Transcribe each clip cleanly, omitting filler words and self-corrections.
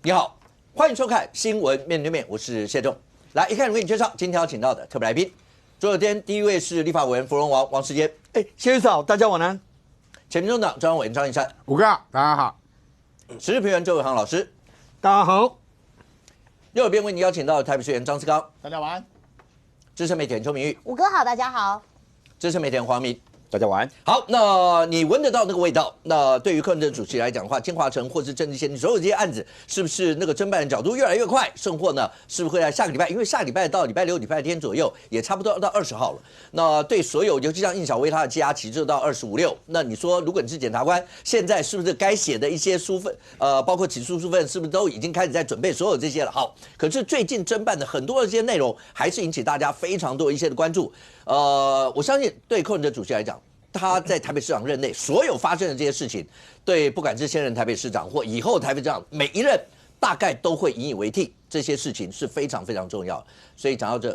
你好，欢迎收看《新闻面对面》，我是谢仲。来，一开始为你介绍今天要请到的特别来宾。昨天第一位是立法委员芙蓉王世坚。谢院长，大家晚安。前民众党中央委员张义山。五哥，大家好。时事评论周伟航老师。大家好。右边为你邀请到的台北市议员张志刚。大家晚安。资深媒体人邱明玉。五哥好，大家好。资深媒体人黄明。大家晚安。好，那你闻得到那个味道？那对于柯文哲主席来讲的话，金华城或是郑丽仙所有这些案子，是不是那个侦办的角度越来越快？甚或呢，是不是会在下个礼拜？因为下个礼拜到礼拜六、礼拜天左右，也差不多到20号了。那对所有，尤其像应小薇她的羁押期就到25、6。那你说，如果你是检察官，现在是不是该写的一些书份，包括起诉书份，是不是都已经开始在准备所有这些了？好，可是最近侦办的很多的这些内容，还是引起大家非常多一些的关注。我相信对柯文哲主席来讲，他在台北市长任内所有发生的这些事情，对不管是现任台北市长或以后台北市长每一任，大概都会引以为惕。这些事情是非常非常重要的。所以讲到这，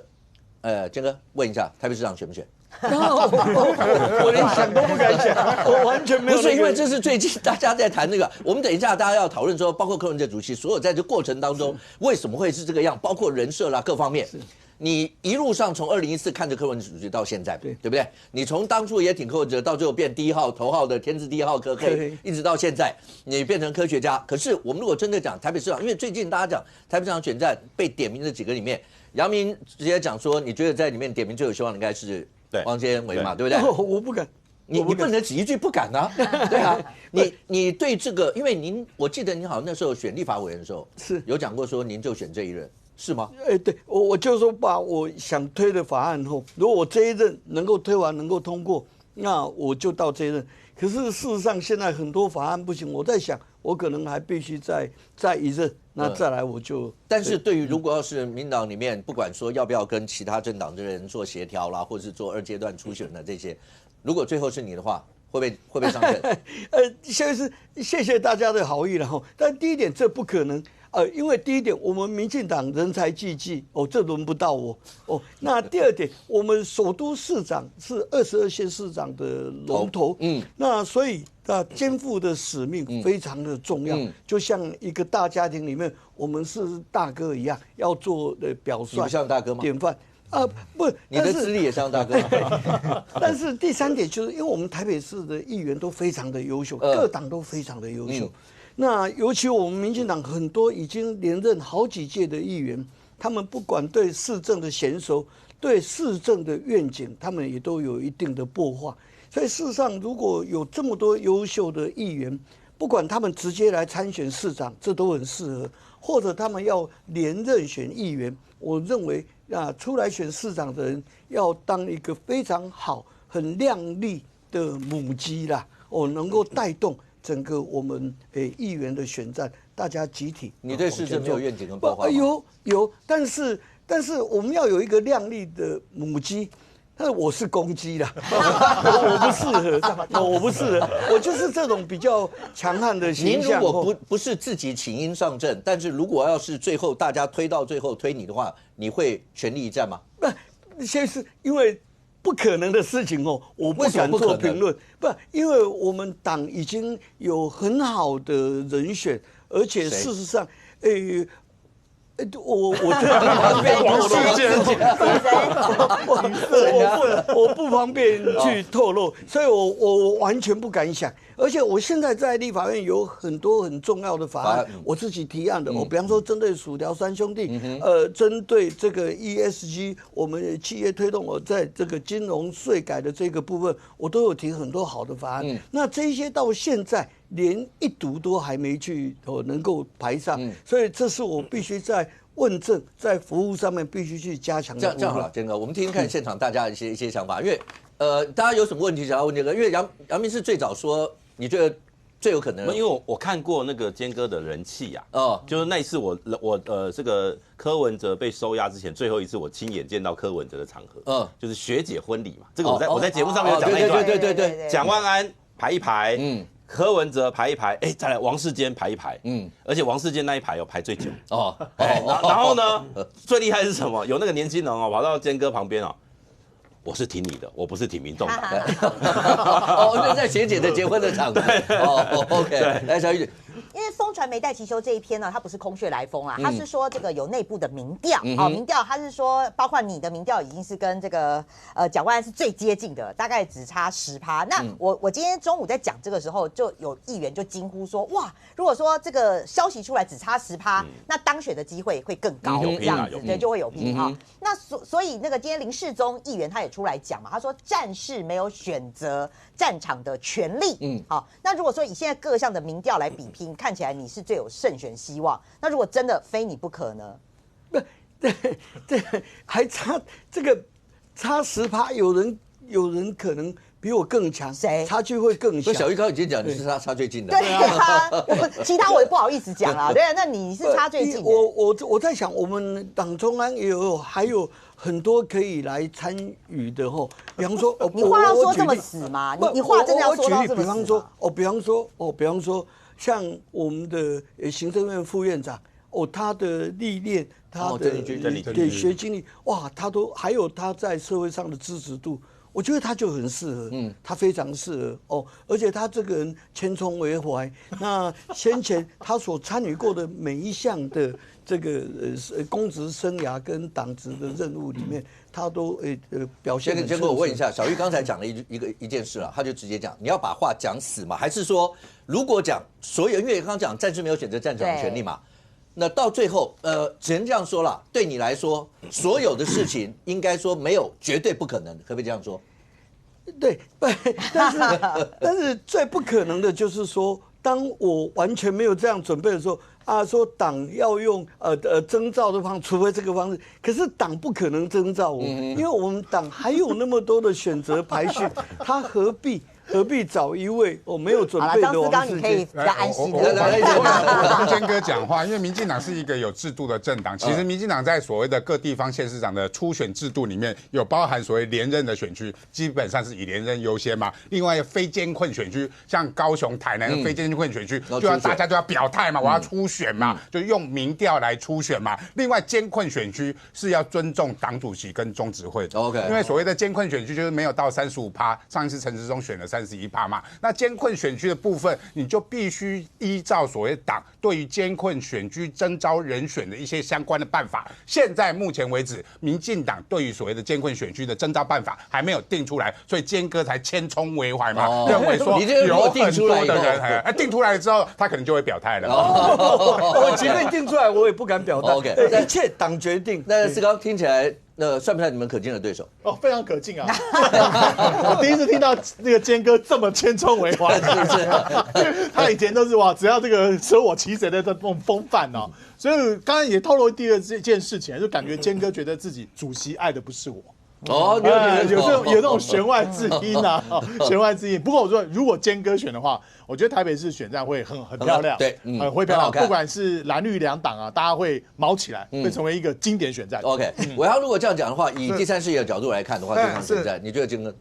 坚哥问一下，台北市长选不选？我连想都不敢想，我完全没有。不是因为这是最近大家在谈那个，我们等一下大家要讨论说，包括柯文哲主席，所有在这过程当中为什么会是这个样，包括人设啦各方面。你一路上从2014看着柯文哲主席到现在，对不对？你从当初也挺柯文哲，到最后变第一号头号的天字第一号柯黑，一直到现在，你变成科学家。可是我们如果真的讲台北市长，因为最近大家讲台北市长选战被点名的几个里面，杨明直接讲说，你觉得在里面点名最有希望的应该是汪坚伟嘛，对不对？我不敢。你不能只一句不敢啊，对啊，你对这个，因为我记得您好像那时候选立法委员的时候，是有讲过说您就选这一任。是吗？对，我就说把我想推的法案后，如果我这一任能够推完，能够通过，那我就到这一任。可是事实上，现在很多法案不行，我在想，我可能还必须再一任，那再来我就。但是对于如果要是民进党里面，不管说要不要跟其他政党的人做协调啦，或是做2阶段初选的这些，如果最后是你的话，会不会上阵？谢谢大家的好意了哈。但第一点，这不可能。因为第一点，我们民进党人才济济，这轮不到我那第二点，我们首都市长是22县市长的龙头，那所以肩负的使命非常的重要，就像一个大家庭里面，我们是大哥一样，要做表率。你不像大哥吗？典范。不，你的资历也像大哥。但是第三点就是，因为我们台北市的议员都非常的优秀，各党都非常的优秀。那尤其我们民进党很多已经连任好几届的议员，他们不管对市政的娴熟，对市政的愿景，他们也都有一定的擘画。所以事实上，如果有这么多优秀的议员，不管他们直接来参选市长，这都很适合；或者他们要连任选议员，我认为出来选市长的人要当一个非常好、很亮丽的母鸡啦，能够带动整个我们议员的选战，大家集体。你对市政没有愿景跟规划？有，但是我们要有一个亮丽的母鸡。但我是公鸡啦，我不适合，我不适合，我就是这种比较强悍的形象。您如果不是自己请缨上阵，但是如果要是最后大家推到最后推你的话，你会全力一战吗？不，先是因为不可能的事情我不敢做评论。不，因为我们党已经有很好的人选，而且事实上，我不方便去透露，所以我完全不敢想。而且我现在在立法院有很多很重要的法案，我自己提案的。比方说针对薯条三兄弟，针对这个 ESG， 我们企业推动在这个金融税改的这个部分，我都有提很多好的法案。那这些到现在连一读都还没去能够排上，所以这是我必须在问政、在服务上面必须去加强的。这样好了，坚哥，我们听听看现场大家的一些想法，因为大家有什么问题想要问坚哥？因为杨明是最早说，你觉得最有可能？因为我看过那个坚哥的人气呀，就是那一次我这个柯文哲被收押之前最后一次我亲眼见到柯文哲的场合，就是学姐婚礼嘛，这个我在节目上面有讲那一段，对，蒋万安排一排，柯文哲排一排，再来王世坚排一排，而且王世坚那一排排最久，然后呢，最厉害是什么？有那个年轻人跑到坚哥旁边我是挺你的，我不是挺民众党的。就在学姐的结婚的场合。OK， 来小玉。因为风传媒戴其修这一篇呢，它不是空穴来风啊，它是说这个有内部的民调，民调它是说，包括你的民调已经是跟这个蒋万安是最接近的，大概只差10%。那我今天中午在讲这个时候，就有议员就惊呼说，哇，如果说这个消息出来只差10%，那当选的机会会更高，这样子，对，就会有拼哈。那所以那个今天林世宗议员他也出来讲嘛，他说战士没有选择战场的权利，好，那如果说以现在各项的民调来比拼，看起来你是最有胜选希望。那如果真的非你不可呢？不，对，还差这个差10%，有人可能比我更强，谁差距会更小？小玉刚已经讲你是差最近的，对啊，其他我也不好意思讲啊。对，那你是差最近的。我在想，我们党中央还有很多可以来参与的吼，比方说，你话要说这么死吗？你话真的要说到这么死吗？比方说，像我们的行政院副院长，他的历练，他的对学经历，哇，他都还有他在社会上的支持度。我觉得他就很适合，他非常适合而且他这个人千疮为怀。那先前他所参与过的每一项的这个公职生涯跟党职的任务里面，他都表现得。先跟我问一下，小玉刚才讲了一件事了，他就直接讲，你要把话讲死吗？还是说，如果讲所有，因为刚刚讲战士没有选择战场的权利嘛？那到最后，只能这样说了。对你来说，所有的事情应该说没有绝对不可能，可不可以这样说？对，但是最不可能的就是说，当我完全没有这样准备的时候，说党要用征召的方式，除非这个方式，可是党不可能征召我，因为我们党还有那么多的选择排序，他何必找一位没有准备的王世坚？张思刚，你可以比较安心的。我帮坚哥讲话，因为民进党是一个有制度的政党。其实民进党在所谓的各地方县市长的初选制度里面，有包含所谓连任的选区，基本上是以连任优先嘛。另外非艰困选区，像高雄、台南的非艰困选区，大家就要表态嘛，我要初选嘛，就用民调来初选嘛。另外艰困选区是要尊重党主席跟中执会的。OK， 因为所谓的艰困选区就是没有到35%，上一次陈时中选了31%嘛，那艰困选区的部分，你就必须依照所谓党对于艰困选区征召人选的一些相关的办法。现在目前为止，民进党对于所谓的艰困选区的征召办法还没有定出来，所以坚哥才千疮为怀嘛，认为说有很多的人，定出来之后，他可能就会表态了。我即便定出来，我也不敢表态。OK， 一切党决定。那世刚听起来。那算不算你们可敬的对手？非常可敬啊！我第一次听到那个坚哥这么千疮为怀，是不是？他以前都是只要这个舍我其谁的这种风范哦。所以刚刚也透露第二件事情，就感觉坚哥觉得自己主席爱的不是我。有这种弦外之音啊，弦外之音。不过我说，如果坚哥选的话，我觉得台北市选战会很漂亮，对，会漂亮。不管是蓝绿两党啊，大家会毛起来，会成为一个经典选战。OK， 我要如果这样讲的话，以第三势力的角度来看的话，这场选战，你觉得坚哥？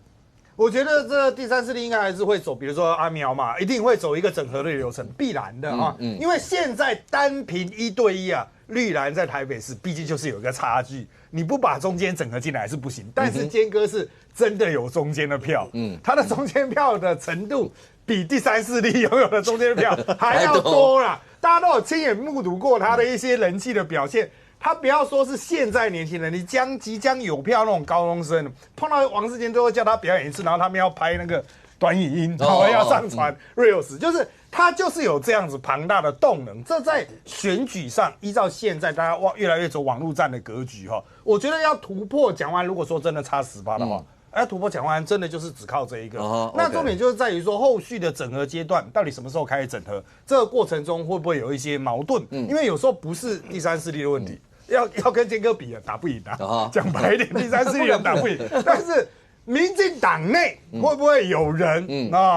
我觉得这第三势力应该还是会走，比如说阿苗嘛，一定会走一个整合的流程，必然的啊。因为现在单凭1对1啊，绿蓝在台北市毕竟就是有一个差距，你不把中间整合进来是不行。但是坚哥是真的有中间的票，他的中间票的程度比第三势力拥有的中间票还要多啦。大家都有亲眼目睹过他的一些人气的表现。他不要说是现在年轻人，你即将有票那种高中生，碰到王世坚都会叫他表演一次，然后他们要拍那个短影音，然后要上传 reels， 就是他就是有这样子庞大的动能。这在选举上，依照现在大家越来越走网络战的格局哈，我觉得要突破蒋万安，如果说真的差10%的话。要突破蒋万安，真的就是只靠这一个。那重点就是在于说，后续的整合阶段到底什么时候开始整合？这个过程中会不会有一些矛盾？因为有时候不是第三势力的问题，要跟坚哥比啊，打不赢啊。讲白一点，第三势力人打不赢，但是民进党内会不会有人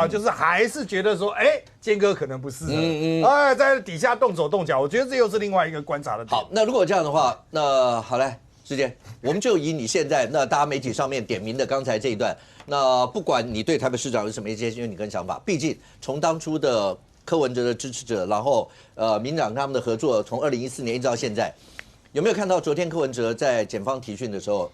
就是还是觉得说，坚哥可能不适合，在底下动手动脚？我觉得这又是另外一个观察的点。好，那如果这样的话，那好嘞。之间，我们就以你现在大家媒体上面点名的刚才这一段，那不管你对台北市长有什么一些你跟想法，毕竟从当初的柯文哲的支持者，然后民党跟他们的合作，从2014年一直到现在，有没有看到昨天柯文哲在检方提讯的时候，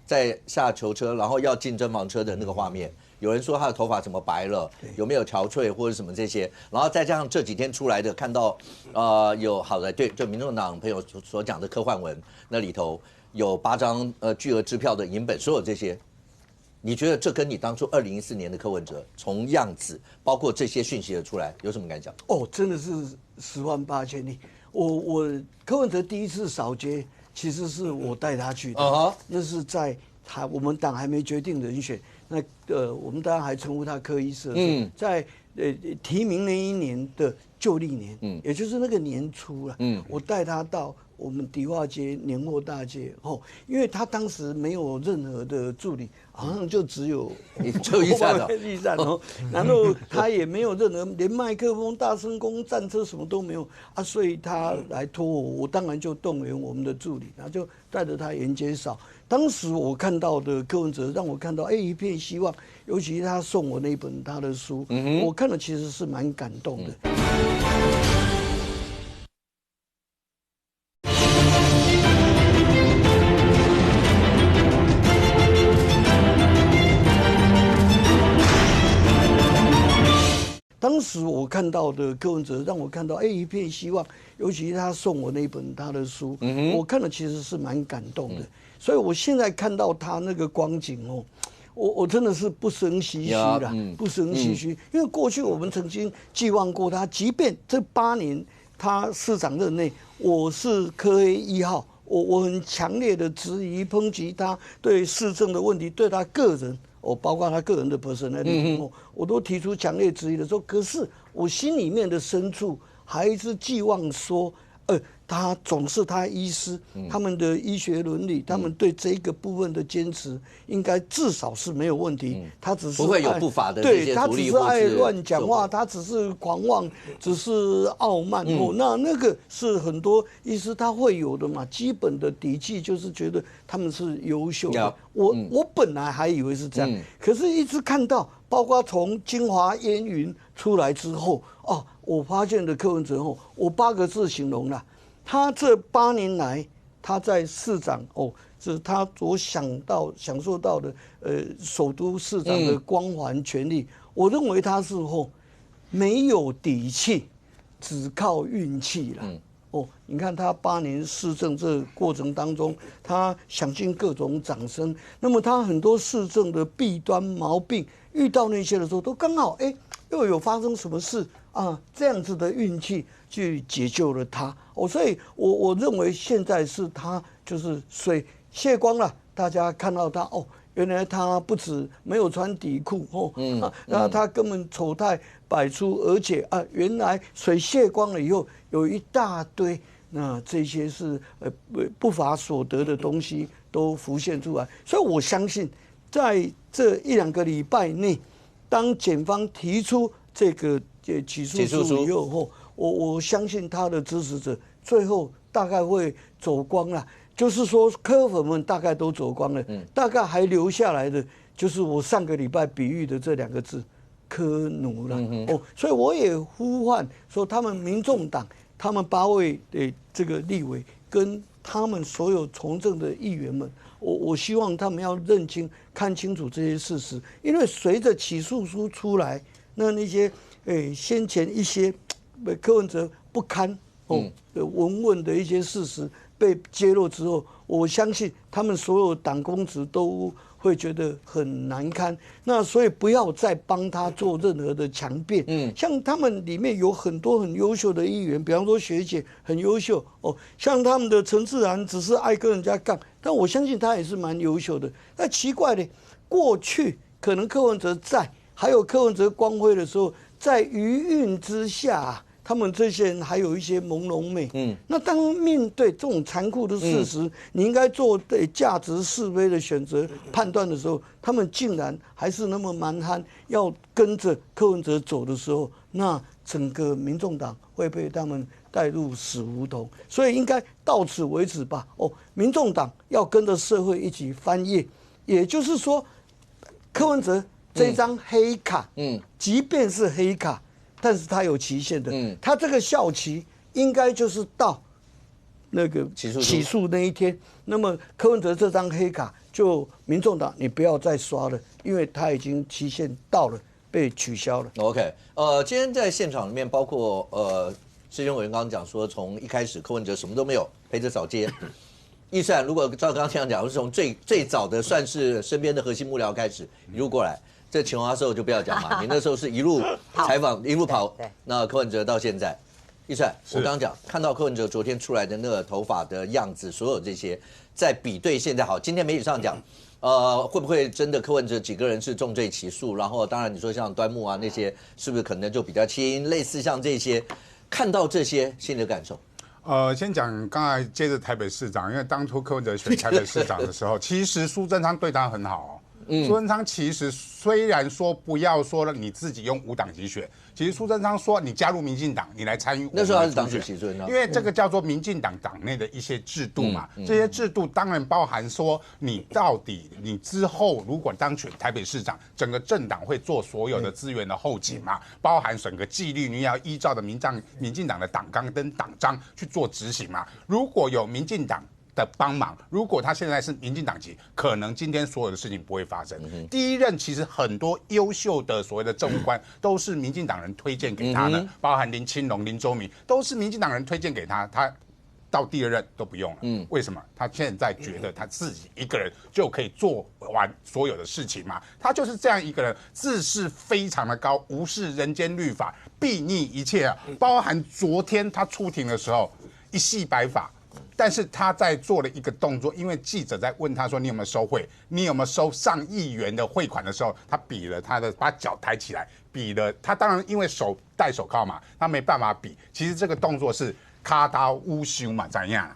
在下囚车，然后要进侦防车的那个画面？有人说他的头发怎么白了，有没有憔悴或者什么这些，然后再加上这几天出来的看到有好的对，就民众党朋友所讲的科幻文那里头有8张巨额支票的银本，所有这些。你觉得这跟你当初2014年的柯文哲从样子，包括这些讯息的出来，有什么感想？哦，真的是10万8千里。我柯文哲第一次扫街，其实是我带他去的，那是在我们党还没决定人选，那我们当然还称呼他柯医师，在提名那一年的旧历年，也就是那个年初了，我带他到我们迪化街年货大街因为他当时没有任何的助理，好像就只有一站然后他也没有任何连麦克风、大声公、战车什么都没有啊，所以他来托我当然就动员我们的助理，然后就带着他沿街扫。当时我看到的柯文哲让我看到一片希望，尤其是他送我那本他的书，我看了其实是蛮感动的。当时我看到的柯文哲让我看到一片希望，尤其是他送我那本他的书，我看了其实是蛮感动的。所以我现在看到他那个光景我真的是不胜唏嘘啦，不胜唏嘘。因为过去我们曾经寄望过他，即便这8年他市长任内，我是柯黑1号，我很强烈的质疑抨击他对市政的问题，对他个人。包括他个人的 personality，我都提出强烈质疑的时候，可是我心里面的深处还是寄望说，他总是他医师，他们的医学伦理，他们对这个部分的坚持，应该至少是没有问题。他只是不会有不法的这些他独立只是爱乱讲话，他只是狂妄，只是傲慢。那个是很多医师他会有的嘛，基本的底气就是觉得他们是优秀的。我本来还以为是这样，可是一直看到，包括从金华烟云出来之后，我发现的柯文哲我8个字形容了。他这8年来，他在市长是他所享受到的首都市长的光环权力。我认为他是没有底气，只靠运气了。你看他8年市政这个过程当中，他享尽各种掌声。那么他很多市政的弊端毛病，遇到那些的时候，都刚好又有发生什么事啊？这样子的运气去解救了他。所以我认为现在是他就是水泄光了，大家看到他原来他不止没有穿底裤然后他根本丑态百出，而且原来水泄光了以后有一大堆那这些是不法所得的东西都浮现出来，所以我相信在这1、2个礼拜内，当检方提出这个起诉书以后我相信他的支持者最后大概会走光了，就是说柯粉们大概都走光了，大概还留下来的就是我上个礼拜比喻的这2个字柯奴了。所以我也呼唤说，他们民众党他们8位的这个立委跟他们所有从政的议员们，我希望他们要认清看清楚这些事实，因为随着起诉书出来，那些先前一些柯文哲不堪文问的一些事实被揭露之后，我相信他们所有党公职都会觉得很难堪。那所以不要再帮他做任何的强辩。像他们里面有很多很优秀的议员，比方说学姐很优秀像他们的陈自然只是爱跟人家杠，但我相信他也是蛮优秀的。那奇怪的，过去可能柯文哲在，还有柯文哲光辉的时候，在余韵之下他们这些人还有一些朦胧美。那当面对这种残酷的事实，你应该做对价值是非的选择判断的时候，他们竟然还是那么蛮憨，要跟着柯文哲走的时候，那整个民众党会被他们带入死胡同。所以应该到此为止吧。民众党要跟着社会一起翻页，也就是说，柯文哲这张黑卡，即便是黑卡，但是它有期限的。它这个效期应该就是到那个起诉那一天，那么柯文哲这张黑卡就民众党你不要再刷了，因为他已经期限到了，被取消了。OK， 今天在现场里面，包括师兄委员刚刚讲说，从一开始柯文哲什么都没有，陪着扫街。预算如果照刚刚这样讲，是从最早的算是身边的核心幕僚开始一路过来。这秦华寿就不要讲嘛，你那时候是一路采访一路跑。对，那柯文哲到现在，预算我刚刚讲，看到柯文哲昨天出来的那个头发的样子，所有这些在比对现在好，今天媒体上讲。会不会真的柯文哲几个人是重罪起诉？然后当然你说像端木啊那些，是不是可能就比较轻？类似像这些，看到这些心里的感受。先讲刚才接着台北市长，因为当初柯文哲选台北市长的时候，其实苏贞昌对他很好。苏贞昌其实虽然说不要说你自己用无党籍选，其实苏贞昌说你加入民进党，你来参与。那时候他是党主席，因为这个叫做民进党党内的一些制度嘛，这些制度当然包含说你到底你之后如果当选台北市长，整个政党会做所有的资源的后勤嘛，包含整个纪律你要依照的民进党的党纲跟党章去做执行嘛。如果有民进党的帮忙，如果他现在是民进党籍，可能今天所有的事情不会发生。第一任其实很多优秀的所谓的政务官都是民进党人推荐给他的，包含林清龙、林周明都是民进党人推荐给他，他到第二任都不用了。为什么？他现在觉得他自己一个人就可以做完所有的事情嘛？他就是这样一个人，自视非常的高，无视人间律法，睥睨一切啊！包含昨天他出庭的时候，一系白发。但是他在做了一个动作，因为记者在问他说你有没有收贿，你有没有收上亿元的汇款的时候，他比了他的把脚抬起来，比了他当然因为手戴手铐嘛，他没办法比。其实这个动作是卡刀乌修嘛，怎样？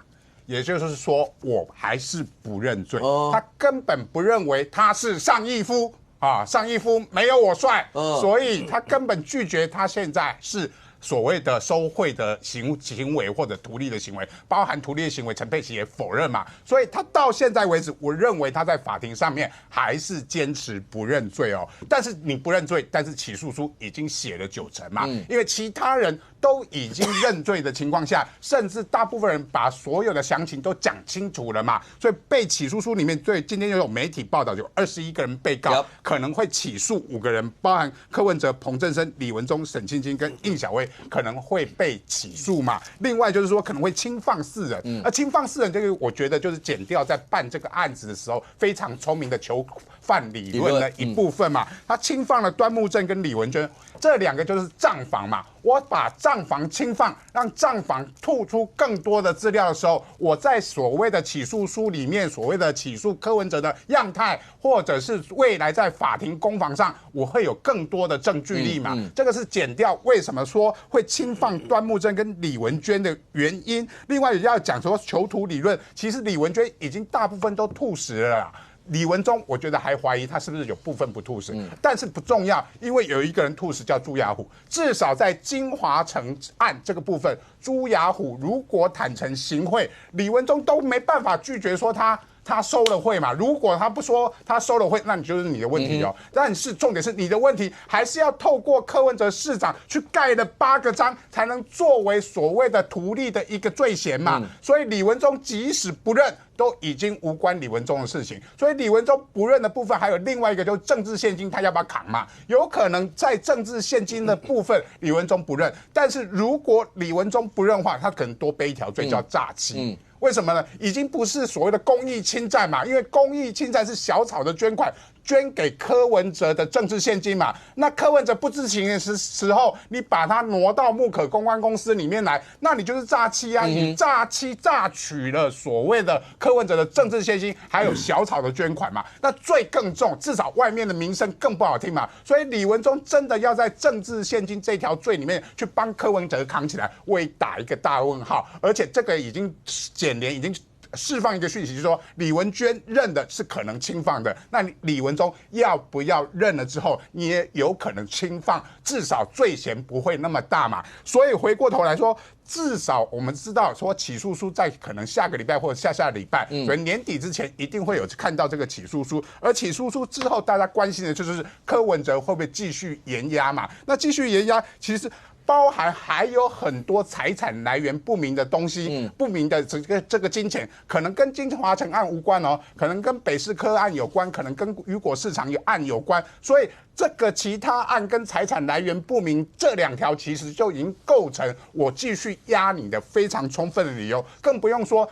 也就是说我还是不认罪，他根本不认为他是上亿夫啊，上亿夫没有我帅，所以他根本拒绝他现在是。所谓的收贿的行为或者图利的行为，包含图利的行为，陈佩琪也否认嘛，所以他到现在为止，我认为他在法庭上面还是坚持不认罪哦。但是你不认罪，但是起诉书已经写了90%嘛，因为其他人都已经认罪的情况下，甚至大部分人把所有的详情都讲清楚了嘛，所以被起诉书里面，今天又有媒体报道，有21个人被告，可能会起诉5个人，包含柯文哲、彭正生、李文忠、沈清清跟应小薇。可能会被起诉嘛？另外就是说可能会轻放4人，而轻放4人这个我觉得就是检调在办这个案子的时候非常聪明的囚犯理论的一部分嘛。他轻放了端木正跟李文娟这2个就是账房嘛。我把账房轻放，让账房吐出更多的资料的时候，我在所谓的起诉书里面所谓的起诉柯文哲的样态，或者是未来在法庭攻防上，我会有更多的证据力嘛。这个是检调为什么说会轻放端木正跟李文娟的原因。另外也要讲说囚徒理论，其实李文娟已经大部分都吐实了啦。李文忠，我觉得还怀疑他是不是有部分不吐实，但是不重要，因为有一个人吐实叫朱雅虎，至少在金华城案这个部分，朱雅虎如果坦诚行贿，李文忠都没办法拒绝说他收了贿嘛，如果他不说他收了贿，那你就是你的问题哦。但是重点是你的问题还是要透过柯文哲市长去盖了8个章，才能作为所谓的图利的一个罪嫌嘛。所以李文忠即使不认，都已经无关李文忠的事情。所以李文忠不认的部分，还有另外一个就是政治现金，他要不要扛嘛？有可能在政治现金的部分，李文忠不认，但是如果李文忠不认的话，他可能多背一条罪叫诈欺。为什么呢？已经不是所谓的公益侵占嘛，因为公益侵占是小草的捐款，捐给柯文哲的政治现金嘛。那柯文哲不知情的时候，你把它挪到木可公关公司里面来，那你就是诈欺啊！你诈欺榨取了所谓的柯文哲的政治现金，还有小草的捐款嘛。那罪更重，至少外面的名声更不好听嘛。所以李文忠真的要在政治现金这条罪里面去帮柯文哲扛起来，我也打一个大问号。而且这个已经检联已经释放一个讯息，就是说李文娟认的是可能轻放的，那李文忠要不要认了之后，你也有可能轻放，至少罪嫌不会那么大嘛。所以回过头来说，至少我们知道说起诉书在可能下个礼拜或者下礼拜，所以年底之前一定会有看到这个起诉书。而起诉书之后，大家关心的就是柯文哲会不会继续延押嘛？那继续延押，其实包含还有很多财产来源不明的东西，不明的这个金钱，可能跟金华城案无关哦，可能跟北市科案有关，可能跟雨果市场案有关，所以这个其他案跟财产来源不明这2条，其实就已经构成我继续压你的非常充分的理由，更不用说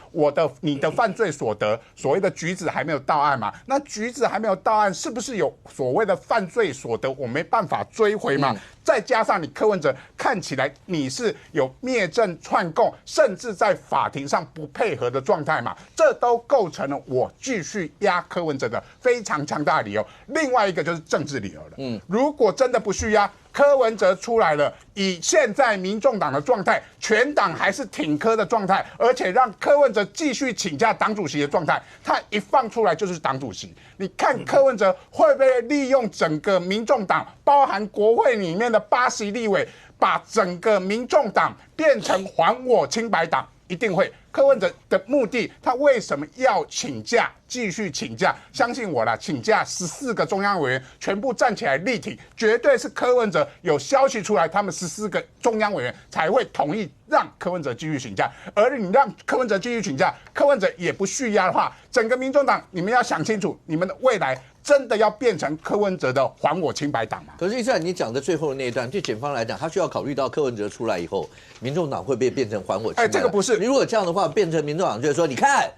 你的犯罪所得，所谓的橘子还没有到案嘛？那橘子还没有到案，是不是有所谓的犯罪所得，我没办法追回嘛？再加上你柯文哲看起来你是有灭证串供，甚至在法庭上不配合的状态嘛，这都构成了我继续压柯文哲的非常强大的理由。另外一个就是政治理由了，如果真的不续压，柯文哲出来了，以现在民众党的状态，全党还是挺柯的状态，而且让柯文哲继续请假党主席的状态，他一放出来就是党主席。你看柯文哲会不会利用整个民众党，包含国会里面的8席立委，把整个民众党变成还我清白党？一定会。柯文哲的目的，他为什么要请假？继续请假？相信我啦，请假14个中央委员全部站起来力挺，绝对是柯文哲有消息出来，他们14个中央委员才会同意让柯文哲继续请假。而你让柯文哲继续请假，柯文哲也不续押的话，整个民众党你们要想清楚，你们的未来真的要变成柯文哲的还我清白党吗？可是，依照你讲的最后的那一段，对检方来讲，他需要考虑到柯文哲出来以后，民众党会不会变成还我清白党？这个不是。如果这样的话，变成民众党就是说，你看。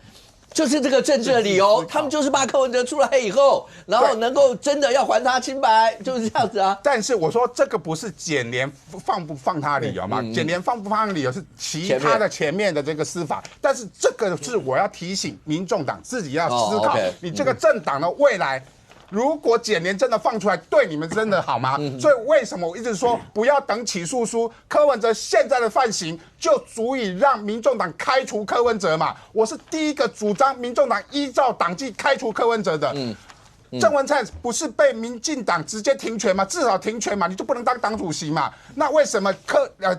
就是这个政治的理由，他们就是怕柯文哲出来以后，然后能够真的要还他清白，就是这样子啊。但是我说这个不是检联放不放他的理由嘛？检联放不放他的理由是其他的前面的这个司法，但是这个是我要提醒民众党自己要思考，你这个政党的未来。如果检联真的放出来，对你们真的好吗？所以为什么我一直说不要等起诉书？柯文哲现在的犯行就足以让民众党开除柯文哲嘛？我是第一个主张民众党依照党纪开除柯文哲的。郑文灿不是被民进党直接停权吗？至少停权嘛，你就不能当党主席嘛？那为什么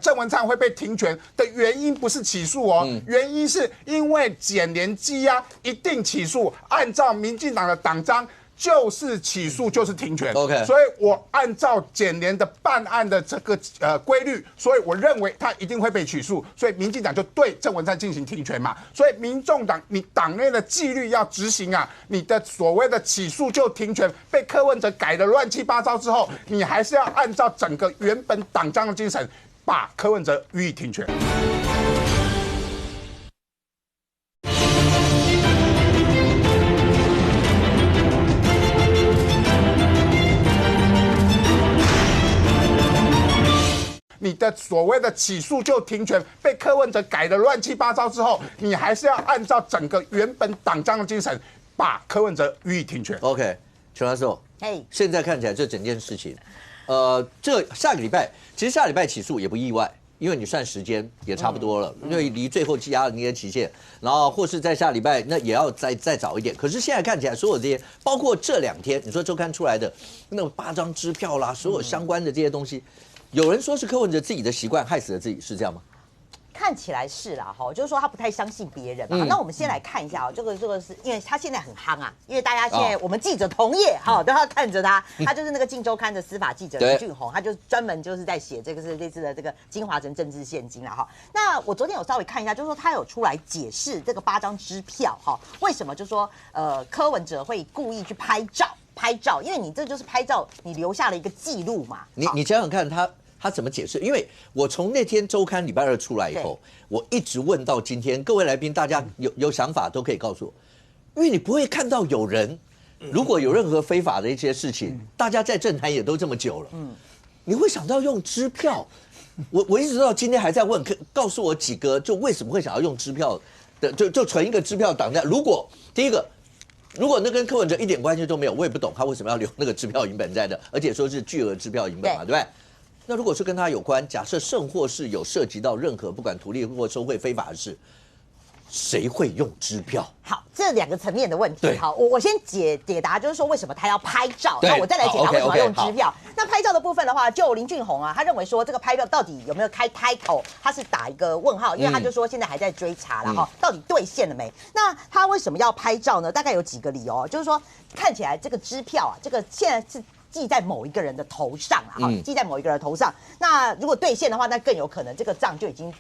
郑文灿会被停权的原因不是起诉哦？原因是因为检联羁押一定起诉，按照民进党的党章。就是起诉就是停权 ，OK， 所以我按照检联的办案的这个规律，所以我认为他一定会被起诉，所以民进党就对郑文灿进行停权嘛。所以民众党你党内的纪律要执行啊，你的所谓的起诉就停权被柯文哲改得乱七八糟之后，你还是要按照整个原本党章的精神，把柯文哲予以停权。你的所谓的起诉就停权被柯文哲改得乱七八糟之后，你还是要按照整个原本党章的精神，把柯文哲予以停权。OK， 全教授，现在看起来这整件事情，这下个礼拜，其实下礼拜起诉也不意外，因为你算时间也差不多了，因为离最后羁押的那个期限，然后或是在下礼拜那也要再早一点。可是现在看起来，所有这些，包括这2天，你说周刊出来的那8张支票啦，所有相关的这些东西。有人说是柯文哲自己的习惯害死了自己，是这样吗？看起来是啦，哈，就是说他不太相信别人嘛。那我们先来看一下啊，这个是因为他现在很夯啊，因为大家现在我们记者同业哈都要看着他，他就是那个《镜周刊》的司法记者林俊宏，他就专门就是在写这个是类似的这个金华城政治现金啦哈。那我昨天有稍微看一下，就是说他有出来解释这个8张支票哈，为什么就是说柯文哲会故意去拍照，因为你这就是拍照，你留下了一个记录嘛。你想想看他怎么解释？因为我从那天周刊礼拜2出来以后，我一直问到今天，各位来宾大家有想法都可以告诉我，因为你不会看到有人，如果有任何非法的一些事情，大家在政坛也都这么久了，你会想到用支票？我一直到今天还在问，告诉我几个，就为什么会想要用支票的，就存一个支票挡在。如果第一个。如果那跟柯文哲一点关系都没有，我也不懂他为什么要留那个支票银本在的，而且说是巨额支票银本嘛，对不对？那如果是跟他有关，假设甚或是有涉及到任何不管图利或收贿非法的事，谁会用支票？好，这2个层面的问题。好，我先解答，就是说为什么他要拍照，那我再来解答为什么要用支票。那拍照的部分的话，就林俊宏啊，他认为说这个拍照到底有没有开 title， 他是打一个问号，因为他就说现在还在追查了哈，到底兑现了没？那他为什么要拍照呢？大概有几个理由，就是说看起来这个支票啊，这个现在是记在某一个人的头上啊，好，记在某一个人的头上。那如果兑现的话，那更有可能这个账就已经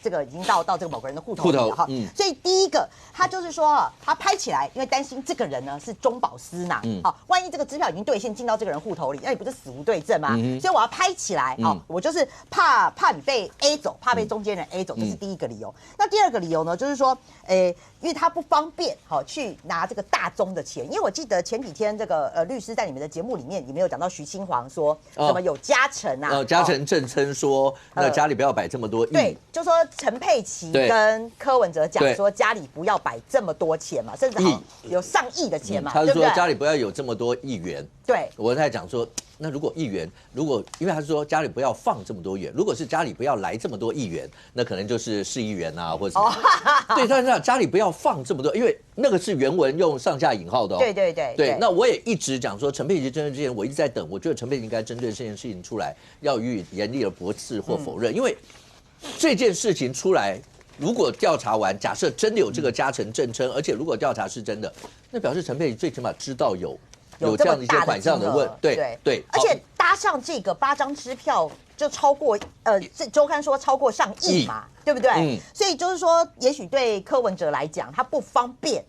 到这个某个人的户头里了哈。所以第一个，他就是说他拍起来，因为担心这个人呢是中饱私囊，好，万一这个支票已经兑现进到这个人户头里，那你不是死无对证吗？所以我要拍起来，好，我就是怕你被 A 走，怕被中间人 A 走，这是第一个理由。那第二个理由呢，就是说，因为他不方便好去拿这个大宗的钱，因为我记得前几天这个律师在你们的节目里面也没有讲到徐清煌说什么有家臣啊，家臣正称说那家里不要摆这么多亿，对，就说陈佩琪跟柯文哲讲说家里不要摆这么多钱嘛，甚至有上亿的钱嘛，他是说家里不要有这么多亿元。对，我在讲说，那如果亿元，因为他是说家里不要放这么多元，如果是家里不要来这么多亿元，那可能就是4亿元啊，或者什么。对，但是家里不要放这么多，因为那个是原文用上下引号的哦。对，那我也一直讲说，陈佩琪针对这件，我一直在等，我觉得陈佩琪应该针对这件事情出来，要予以严厉的驳斥或否认，因为这件事情出来。如果调查完，假设真的有这个家臣正称，而且如果调查是真的，那表示陈佩琪最起码知道有这样的一些款项的问，对，而且搭上这个8张支票就超过这周刊说超过上亿嘛，对不对？所以就是说，也许对柯文哲来讲，他不方便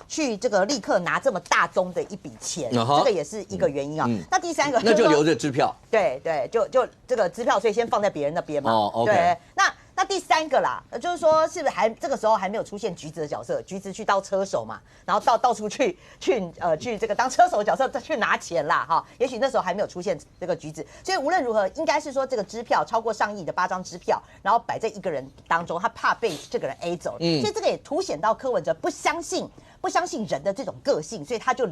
去这个立刻拿这么大宗的一笔钱，这个也是一个原因啊。那第三个，那就留着支票，对，就这个支票，所以先放在别人那边嘛。对，那第三个啦，就是说，是不是这个时候还没有出现橘子的角色？橘子去当车手嘛，然后到处去这个当车手的角色再去拿钱啦，哈。也许那时候还没有出现这个橘子，所以无论如何，应该是说这个支票超过上亿的8张支票，然后摆在一个人当中，他怕被这个人 A 走，所以这个也凸显到柯文哲不相信人的这种个性，所以他就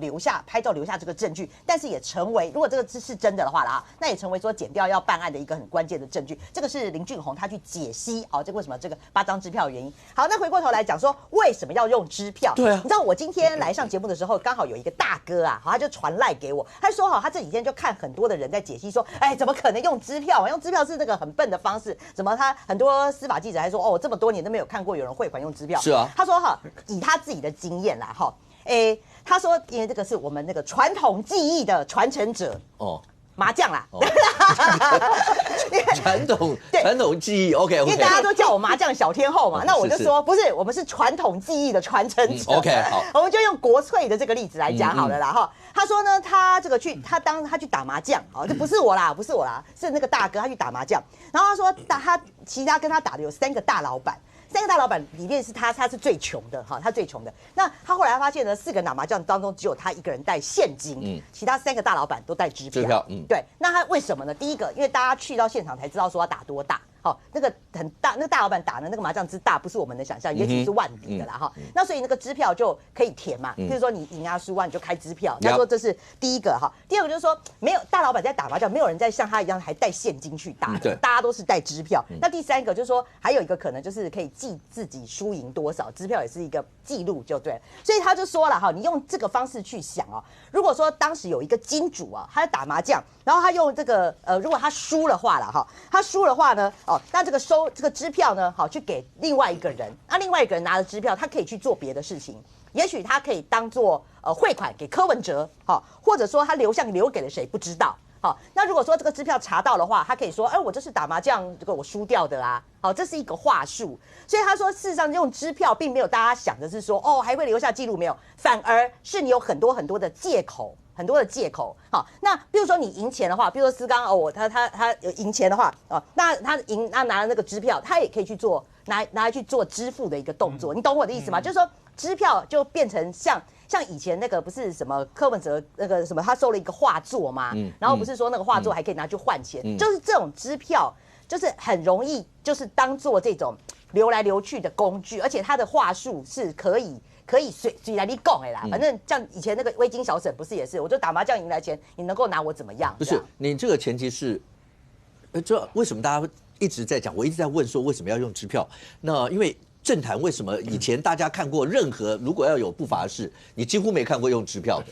拍照留下这个证据，但是也成为如果这个是真的的话啦，那也成为说检调要办案的一个很关键的证据。这个是林俊宏他去解析这个为什么这个8张支票的原因。好，那回过头来讲说为什么要用支票？对啊，你知道我今天来上节目的时候，刚好有一个大哥啊，他就传赖给我，他说他这几天就看很多的人在解析说，怎么可能用支票？用支票是那个很笨的方式，怎么他很多司法记者还说我这么多年都没有看过有人汇款用支票。是啊，他说以他自己的经验啦，他说因为这个是我们那个传统技艺的传承者麻将啦，传统技艺 ，OK， 因为大家都叫我麻将小天后嘛，那我就说不是，我们是传统技艺的传承者。OK， 好，我们就用国粹的这个例子来讲好了啦哈。他说呢，他去打麻将，这不是我啦，是那个大哥他去打麻将，然后他说其他跟他打的有3个大老板。3个大老板里面是他是最穷的他最穷的。那他后来发现呢，4个人打麻将当中只有他一个人带现金，其他3个大老板都带支票。对，那他为什么呢？第一个，因为大家去到现场才知道说要打多大。那个很大，那个大老板打的那个麻将之大，不是我们能想象，也许是万笔的啦哈。那所以那个支票就可以填嘛，譬如说你赢啊输啊，你就开支票。他说这是第一个哈。第二个就是说，没有大老板在打麻将，没有人在像他一样还带现金去打的，大家都是带支票。那第三个就是说，还有一个可能就是可以记自己输赢多少，支票也是一个记录就对了。所以他就说了哈，你用这个方式去想如果说当时有一个金主他在打麻将，然后他用这个如果他输了话了哈，他输了话呢那这个支票呢，去给另外一个人，那另外一个人拿了支票，他可以去做别的事情，也许他可以当做汇款给柯文哲，或者说他留给了谁不知道。那如果说这个支票查到的话，他可以说，我这是打麻将这个我输掉的啊，这是一个话术。所以他说，事实上用支票并没有大家想的是说，还会留下记录，没有，反而是你有很多很多的借口。好，那比如说你赢钱的话，比如说思刚他有赢钱的话那他拿了那个支票，他也可以去做拿来去做支付的一个动作，你懂我的意思吗？就是说支票就变成像以前那个不是什么柯文哲那个什么他收了一个画作吗？然后不是说那个画作还可以拿去换钱，就是这种支票就是很容易就是当做这种流来流去的工具，而且他的话术是可以随来你讲的啦，反正像以前那个微金小沈不是也是，我就打麻将赢来钱，你能够拿我怎么样？不是，你这个前提是，这为什么大家一直在讲？我一直在问说为什么要用支票？那因为政坛为什么以前大家看过任何如果要有不法的事，你几乎没看过用支票的，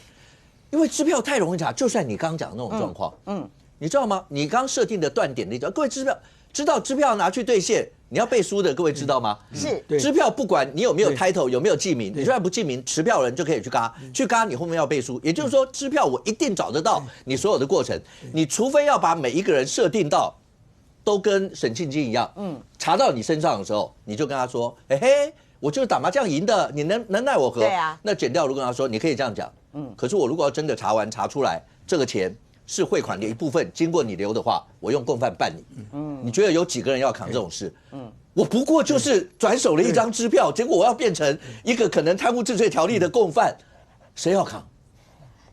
因为支票太容易查。就算你刚刚讲的那种状况，你知道吗？你刚设定的断点那种，各位知道支票拿去兑现。你要背书的，各位知道吗？是支票不管你有没有 title 有没有记名，你就算不记名，持票人就可以去嘎你后面要背书。也就是说，支票我一定找得到你所有的过程，你除非要把每一个人设定到都跟沈庆金一样，查到你身上的时候，你就跟他说，嘿嘿，我就是打麻将赢的，你能奈我何？对啊。那检调如果跟他说，你可以这样讲，可是我如果要真的查出来这个钱是汇款的一部分，经过你留的话，我用共犯办你。你觉得有几个人要扛这种事？我不过就是转手了一张支票，结果我要变成一个可能贪污治罪条例的共犯，谁要扛？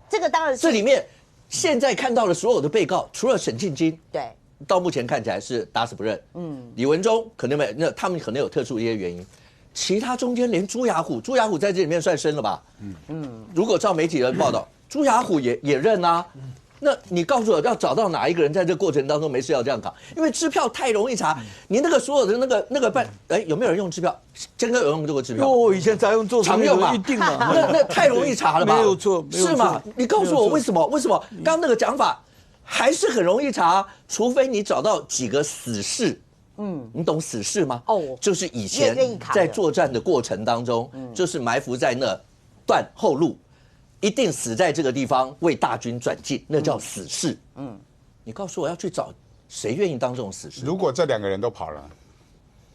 这个当然是这里面现在看到的所有的被告，除了沈庆金，对，到目前看起来是打死不认。李文忠可能没，那他们可能有特殊一些原因。其他中间连朱雅虎在这里面算深了吧？如果照媒体的报道，朱雅虎也认啊。那你告诉我要找到哪一个人在这个过程当中没事要这样搞？因为支票太容易查，你那个所有的那个办，有没有人用支票？坚哥有用这个支票？我以前在用做常用嘛，一定嘛。那太容易查了吧？没有错，是吗？你告诉我为什么？为什么刚刚那个讲法还是很容易查？除非你找到几个死士。你懂死士吗？就是以前在作战的过程当中，就是埋伏在那断后路。一定死在这个地方为大军转进，那叫死士。你告诉我要去找谁愿意当这种死士？如果这2个人都跑了，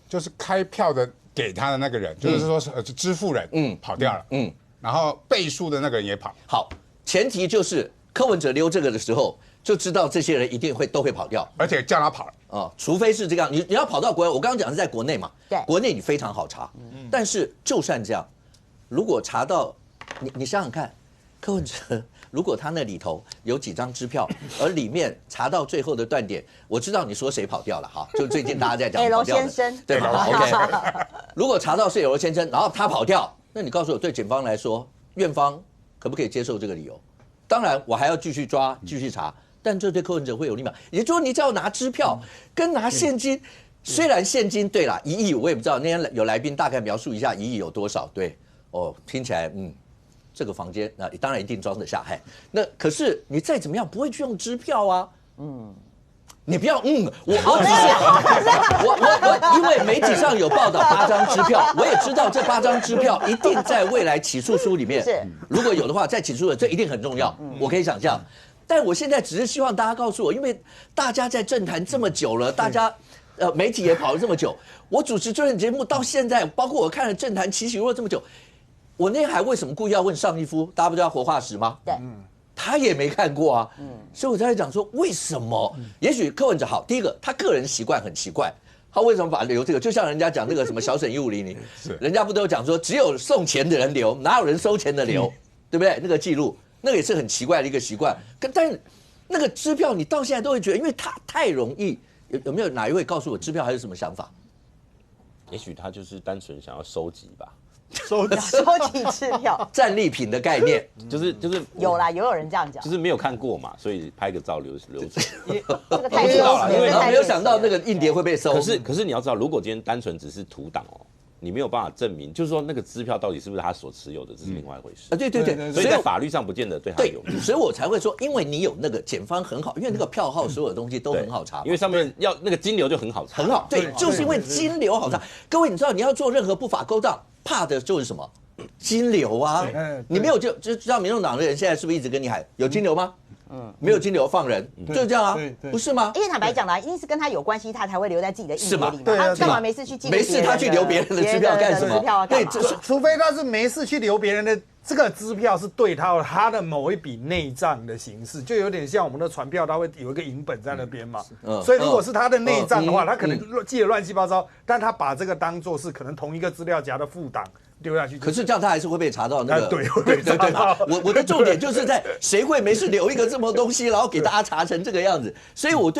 就是开票的给他的那个人，就是说支付人，跑掉了，然后背书的那个人也跑。好，前提就是柯文哲溜这个的时候，就知道这些人一定都会跑掉，而且叫他跑了除非是这样，你要跑到国外，我刚刚讲是在国内嘛，对，国内你非常好查，但是就算这样，如果查到你想想看。柯文哲如果他那里头有几张支票，而里面查到最后的断点，我知道你说谁跑掉了哈，就最近大家在讲跑掉的先生，对吧 ？OK， 如果查到是L先生，然后他跑掉，那你告诉我，对检方来说，院方可不可以接受这个理由？当然，我还要继续抓、继续查，但这对柯文哲会有利吗？也就是说，你只要拿支票跟拿现金，虽然现金对啦1亿，我也不知道那天有来宾大概描述一下1亿有多少，对，听起来这个房间当然一定装得下，那可是你再怎么样不会去用支票啊，你不要我因为媒体上有报道8张支票，我也知道这8张支票一定在未来起诉书里面，如果有的话，在起诉的这一定很重要，我可以想象。但我现在只是希望大家告诉我，因为大家在政坛这么久了，大家媒体也跑了这么久，我主持这档节目到现在，包括我看了政坛起起落落这么久。我那天还为什么故意要问上一夫？大家不知道活化石吗？对，他也没看过啊。所以我才讲说为什么？也许柯文哲好，第一个他个人习惯很奇怪，他为什么把留这个？就像人家讲那个什么小沈150，人家不都讲说只有送钱的人留，哪有人收钱的留，对不对？那个记录，那个也是很奇怪的一个习惯。但是那个支票你到现在都会觉得，因为它太容易，有没有哪一位告诉我支票还有什么想法？也许他就是单纯想要收集吧。收集支票，战利品的概念，就是有啦，有人这样讲，就是没有看过嘛，所以拍个照留着。这个太知道了，因为没有想到那个硬碟会被收。可是你要知道，如果今天单纯只是图档你没有办法证明，就是说那个支票到底是不是他所持有的，这是另外一回事。对，所以在法律上不见得对他有利。所以我才会说，因为你有那个检方很好，因为那个票号所有的东西都很好查，因为上面要那个金流就很好查，很好。对，就是因为金流好查。各位，你知道你要做任何不法勾当，怕的就是什么？金流啊！你没有就像民众党的人现在是不是一直跟你喊有金流吗？没有金流放人，就是这样啊，不是吗？因为坦白讲啦，一定是跟他有关系，他才会留在自己的硬碟里嘛。对啊，他干嘛没事去记？没事他去留别人的支票干什么？对，除非他是没事去留别人的这个支票，是对他的某一笔内账的形式，就有点像我们的传票，它会有一个银本在那边嘛。所以如果是他的内账的话，他可能记得乱七八糟，但他把这个当做是可能同一个资料夹的副档。丢下去，可是这样他还是会被查到那个。对，会被查到。我的重点就是在谁会没事留一个这么东西，然后给大家查成这个样子。所以我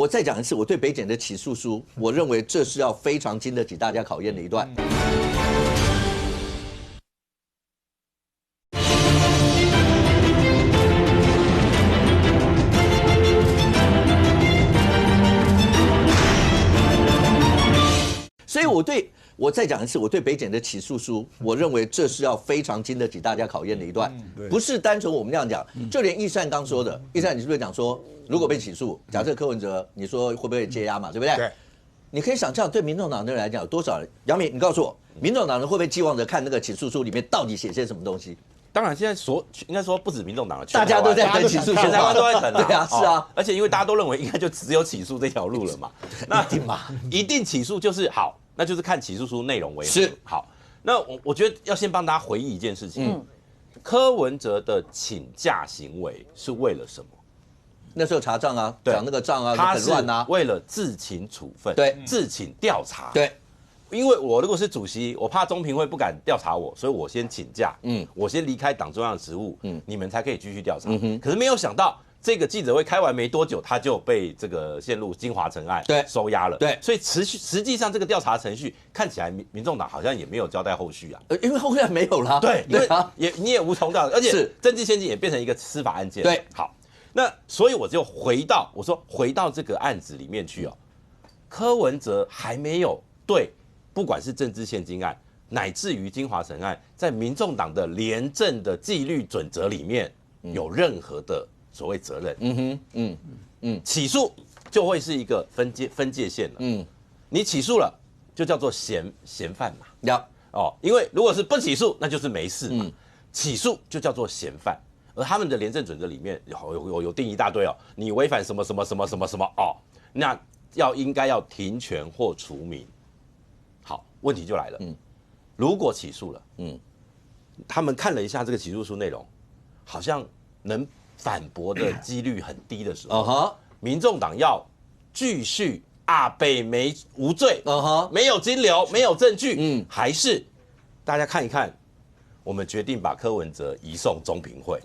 再讲一次，我对北检的起诉书，我认为这是要非常经得起大家考验的一段。所以我再讲一次，我对北检的起诉书，我认为这是要非常经得起大家考验的一段，不是单纯我们这样讲，就连易善刚说的，易善你是不是讲说，如果被起诉，假设柯文哲，你说会不会接押嘛，对不对？对。你可以想象，对民众党的人来讲，有多少人？杨明，你告诉我，民众党人会不会寄望着看那个起诉书里面到底写些什么东西？当然，现在应该说不止民众党了，大家都在等起诉书，全台湾都在等啊。对啊，是啊，而且因为大家都认为应该就只有起诉这条路了嘛，那一定起诉就是好，那就是看起诉书内容为何。是好，那我觉得要先帮大家回忆一件事情，柯文哲的请假行为是为了什么？那时候查账啊，对讲那个账啊，他是很乱啊，为了自请处分，对，自请调查，对。因为我如果是主席，我怕中评会不敢调查我，所以我先请假，我先离开党中央的职务，你们才可以继续调查。可是没有想到，这个记者会开完没多久，他就被这个陷入金华城案收押了。对，所以实际上这个调查程序看起来民众党好像也没有交代后续啊，因为后来没有了。对，因为你也无从调查，而且政治献金也变成一个司法案件。对，好，那所以我就回到这个案子里面去哦，柯文哲还没有对。不管是政治献金案，乃至于金华城案，在民众党的廉政的纪律准则里面，有任何的所谓责任，起诉就会是一个分界线了，你起诉了就叫做嫌犯嘛，因为如果是不起诉，那就是没事嘛，起诉就叫做嫌犯，而他们的廉政准则里面有定一大堆哦，你违反什么什么什么什么什么哦，那应该要停权或除名。好，问题就来了。如果起诉了，他们看了一下这个起诉书内容，好像能反驳的几率很低的时候，民众党要继续北没无罪，没有金流，没有证据，还是大家看一看，我们决定把柯文哲移送中评会。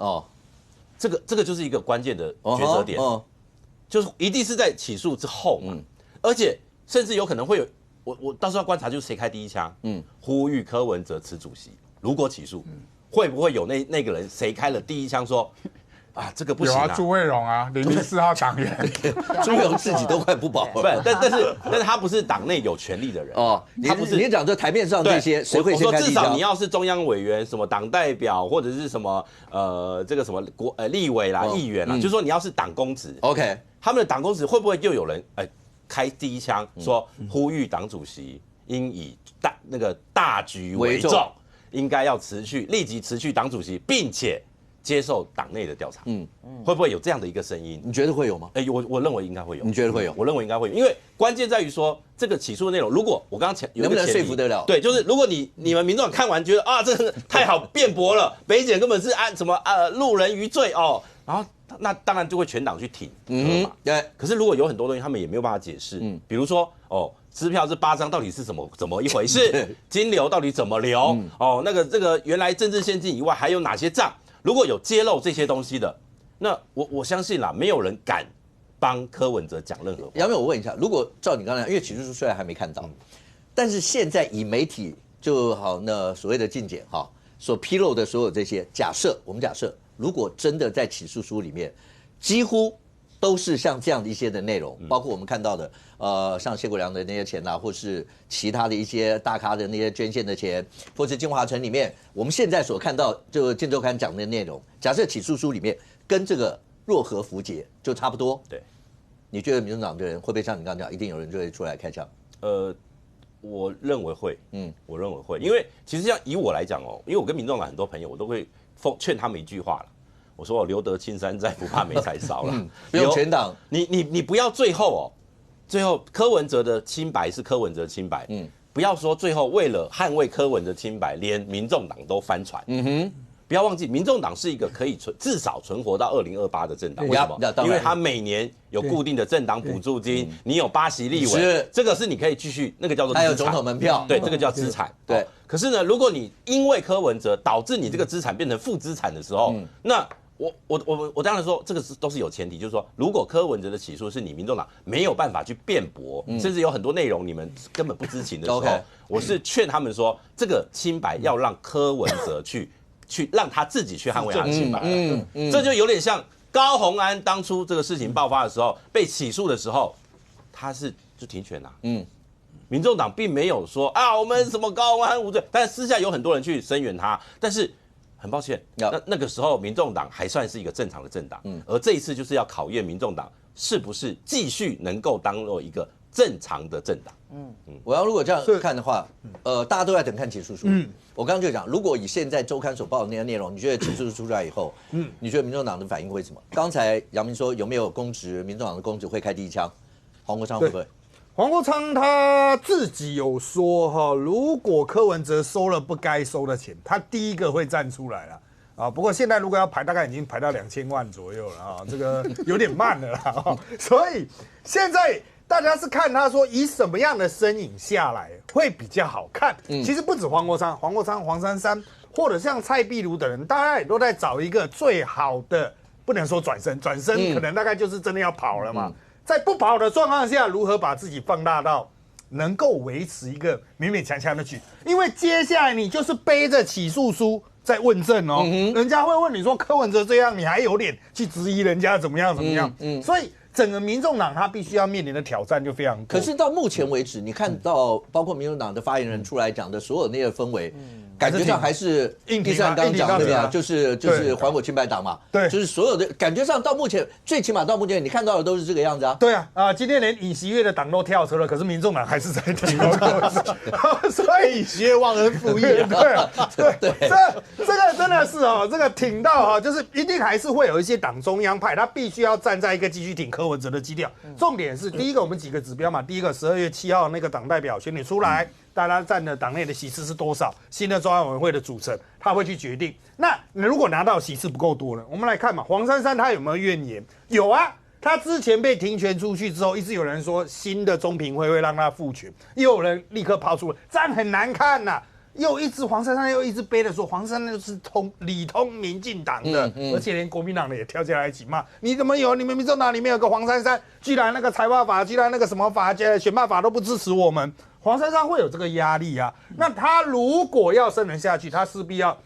这个就是一个关键的抉择点，就是一定是在起诉之后嘛，而且甚至有可能会有。我到时候要观察，就是谁开第一枪，呼吁柯文哲辞主席。如果起诉，会不会有那个人谁开了第一枪说，这个不行啊？有朱卫荣啊，004号党员，朱卫荣自己都快不保了。不，但是他不是党内有权力的人他不是。你讲这台面上这些，谁会先开第一枪？我说至少你要是中央委员、什么党代表，或者是什么这个什么立委啦、议员啦，就是说你要是党公职 ，OK， 他们的党公职会不会又有人开第一枪，说呼吁党主席应以大局为重，应该要立即辞去党主席，并且接受党内的调查。会不会有这样的一个声音？你觉得会有吗？我认为应该会有。你觉得会有？我认为应该会有，因为关键在于说这个起诉的内容，如果我刚刚能不能说服得了？对，就是如果你们民众党看完觉得这个太好辩驳了，北检根本是按什么路人于罪哦，然后。那当然就会全党去挺，对。可是如果有很多东西他们也没有办法解释，比如说支票是8张，到底是怎么一回事？金流到底怎么流？这个原来政治献金以外还有哪些账？如果有揭露这些东西的，那我相信啦，没有人敢帮柯文哲讲任何话。杨明，我问一下，如果照你刚才，因为起诉书虽然还没看到，但是现在以媒体就好那所谓的进检所披露的所有这些，我们假设。如果真的在起诉书里面，几乎都是像这样的一些的内容，包括我们看到的，像谢国良的那些钱啦，或是其他的一些大咖的那些捐献的钱，或是金华城里面，我们现在所看到就《镜周刊》讲的内容，假设起诉书里面跟这个若合符节就差不多，对，你觉得民众党的人会不会像你刚刚讲，一定有人就会出来开枪？我认为会，我认为会，因为其实像以我来讲因为我跟民众党很多朋友，我都会劝他们一句话了。我说留得青山在，不怕没柴烧了。不用全党，你不要最后柯文哲的清白是柯文哲清白，不要说最后为了捍卫柯文哲清白，连民众党都翻船。不要忘记，民众党是一个可以至少存活到2028的政党。为什么？因为它每年有固定的政党补助金，你有8席立委，这个是你可以继续，那个叫做资产。还有总统门票，对，这个叫资产。对。可是呢，如果你因为柯文哲导致你这个资产变成负资产的时候，那我当然说这个都是有前提，就是说，如果柯文哲的起诉是你民众党没有办法去辩驳，甚至有很多内容你们根本不知情的时候，我是劝他们说，这个清白要让柯文哲去让他自己去捍卫他的清白。这就有点像高虹安当初这个事情爆发的时候被起诉的时候，他就停权啦。民众党并没有说我们什么高虹安无罪，但私下有很多人去声援他，但是。很抱歉，那个时候民众党还算是一个正常的政党，而这一次就是要考验民众党是不是继续能够当做一个正常的政党。我要如果这样看的话，大家都在等看起诉书。我刚刚就讲，如果以现在周刊所报的那些内容，你觉得起诉书出来以后，你觉得民众党的反应会什么？刚才杨明说有没有公职，民众党的公职会开第一枪，黄国昌会不会？黄国昌他自己有说哈，如果柯文哲收了不该收的钱，他第一个会站出来了啊。不过现在如果要排，大概已经排到2000万左右了啊，这个有点慢了啦。所以现在大家是看他说以什么样的身影下来会比较好看。其实不止黄国昌、黄珊珊，或者像蔡壁如等人，大家也都在找一个最好的，不能说转身可能大概就是真的要跑了嘛。在不跑的状况下，如何把自己放大到能够维持一个勉勉强强的局？因为接下来你就是背着起诉书在问政哦，人家会问你说柯文哲这样，你还有脸去质疑人家怎么样？所以整个民众党他必须要面临的挑战就非常多。可是到目前为止，你看到包括民众党的发言人出来讲的所有那些氛围。感觉上还是第三刚讲的吧，就是还我清白党嘛，对，就是所有的感觉上到目前，最起码到目前你看到的都是这个样子啊。对啊，今天连尹锡悦的党都跳车了，可是民众党还是在挺所以尹锡悦忘恩负义，对，这个真的是哦，这个挺到就是一定还是会有一些党中央派，他必须要站在一个继续挺柯文哲的基调。重点是第一个，我们几个指标嘛，第一个12月7号那个党代表选举出来。大家占的党内的席次是多少？新的中央委员会的组成，他会去决定。那如果拿到席次不够多呢？我们来看嘛，黄珊珊他有没有怨言？有啊，他之前被停权出去之后，一直有人说新的中评会会让他复权，又有人立刻抛出了，这样很难看呐。黄珊珊又一直背着说，黄珊珊就是理通民进党的，而且连国民党的也跳进来一起骂，你怎么有？你们民众党里面有个黄珊珊，居然那个财阀法，居然那个什么法，选办法都不支持我们。黄珊珊会有这个压力啊，那他如果要生存下去，他势必要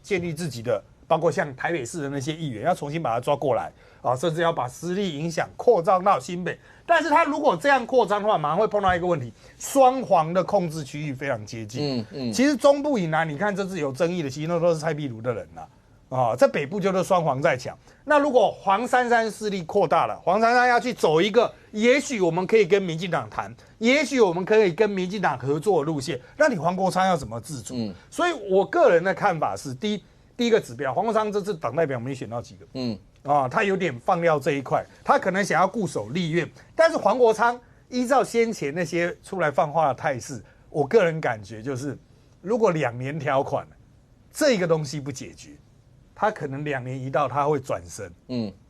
建立自己的，包括像台北市的那些议员，要重新把他抓过来啊，甚至要把实力影响扩张到新北。但是他如果这样扩张的话，马上会碰到一个问题，双黄的控制区域非常接近。其实中部以南，你看这次有争议的，其实那都是蔡壁如的人啊，在北部就是双黄在抢。那如果黄珊珊势力扩大了，黄珊珊要去走一个，也许我们可以跟民进党谈，也许我们可以跟民进党合作的路线，那你黄国昌要怎么自主？所以我个人的看法是，第一个指标，黄国昌这次党代表没选到几个，他有点放掉这一块，他可能想要固守立院，但是黄国昌依照先前那些出来放话的态势，我个人感觉就是，如果2年条款这个东西不解决。他可能2年一到，他会转身，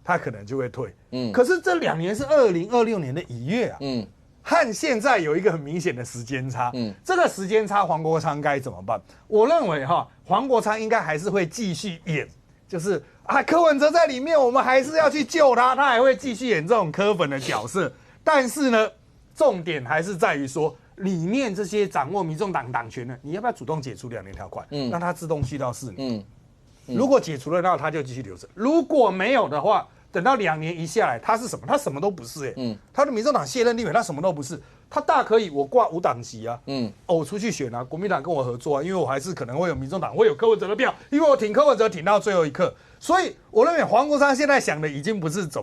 他可能就会退，可是这2年是2026年的1月啊，和现在有一个很明显的时间差，这个时间差，黄国昌该怎么办？我认为黄国昌应该还是会继续演，就是柯文哲在里面，我们还是要去救他，他还会继续演这种柯粉的角色，但是呢，重点还是在于说。里面这些掌握民众党党权的，你要不要主动解除2年条款，让他自动续到4年？如果解除了，那他就继续留着；如果没有的话，等到2年一下来，他是什么？他什么都不是他的民众党卸任立委，他什么都不是，他大可以我挂无党籍啊，我出去选啊，国民党跟我合作啊，因为我还是可能会有民众党，会有柯文哲的票，因为我挺柯文哲挺到最后一刻，所以我认为黄国昌现在想的已经不是怎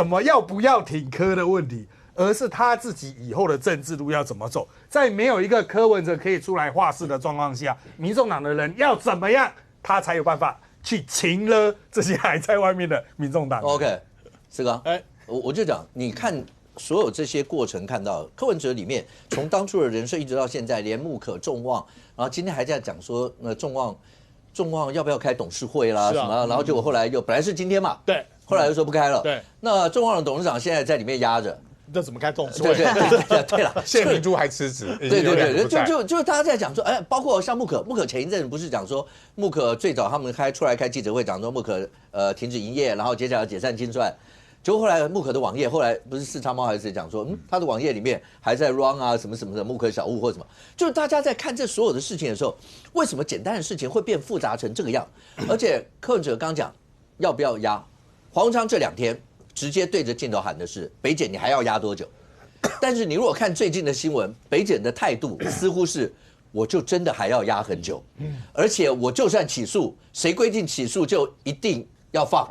么要不要挺柯的问题。而是他自己以后的政治路要怎么走，在没有一个柯文哲可以出来话事的状况下，民众党的人要怎么样，他才有办法去擒了这些还在外面的民众党。OK， 是刚，我就讲，你看所有这些过程，看到柯文哲里面，从当初的人设一直到现在，连穆可众望，然后今天还在讲说，众望要不要开董事会啦，什么，然后结果后来又本来是今天嘛，对，后来又说不开了，对，那众望的董事长现在在里面压着。这怎么开董事会？对了，谢明珠还辞职，对，就是大家在讲说，包括像穆可前一阵不是讲说，穆可最早他们出来开记者会讲说穆可停止营业，然后接下来解散清算，结果后来穆可的网页后来不是四叉猫还是谁讲说，他的网页里面还在 run 啊什么什么的穆可小物或什么，就是大家在看这所有的事情的时候，为什么简单的事情会变复杂成这个样？而且柯文哲刚讲要不要压黄国昌这2天。直接对着镜头喊的是北检，你还要压多久？但是你如果看最近的新闻，北检的态度似乎是，我就真的还要压很久，而且我就算起诉，谁规定起诉就一定要放？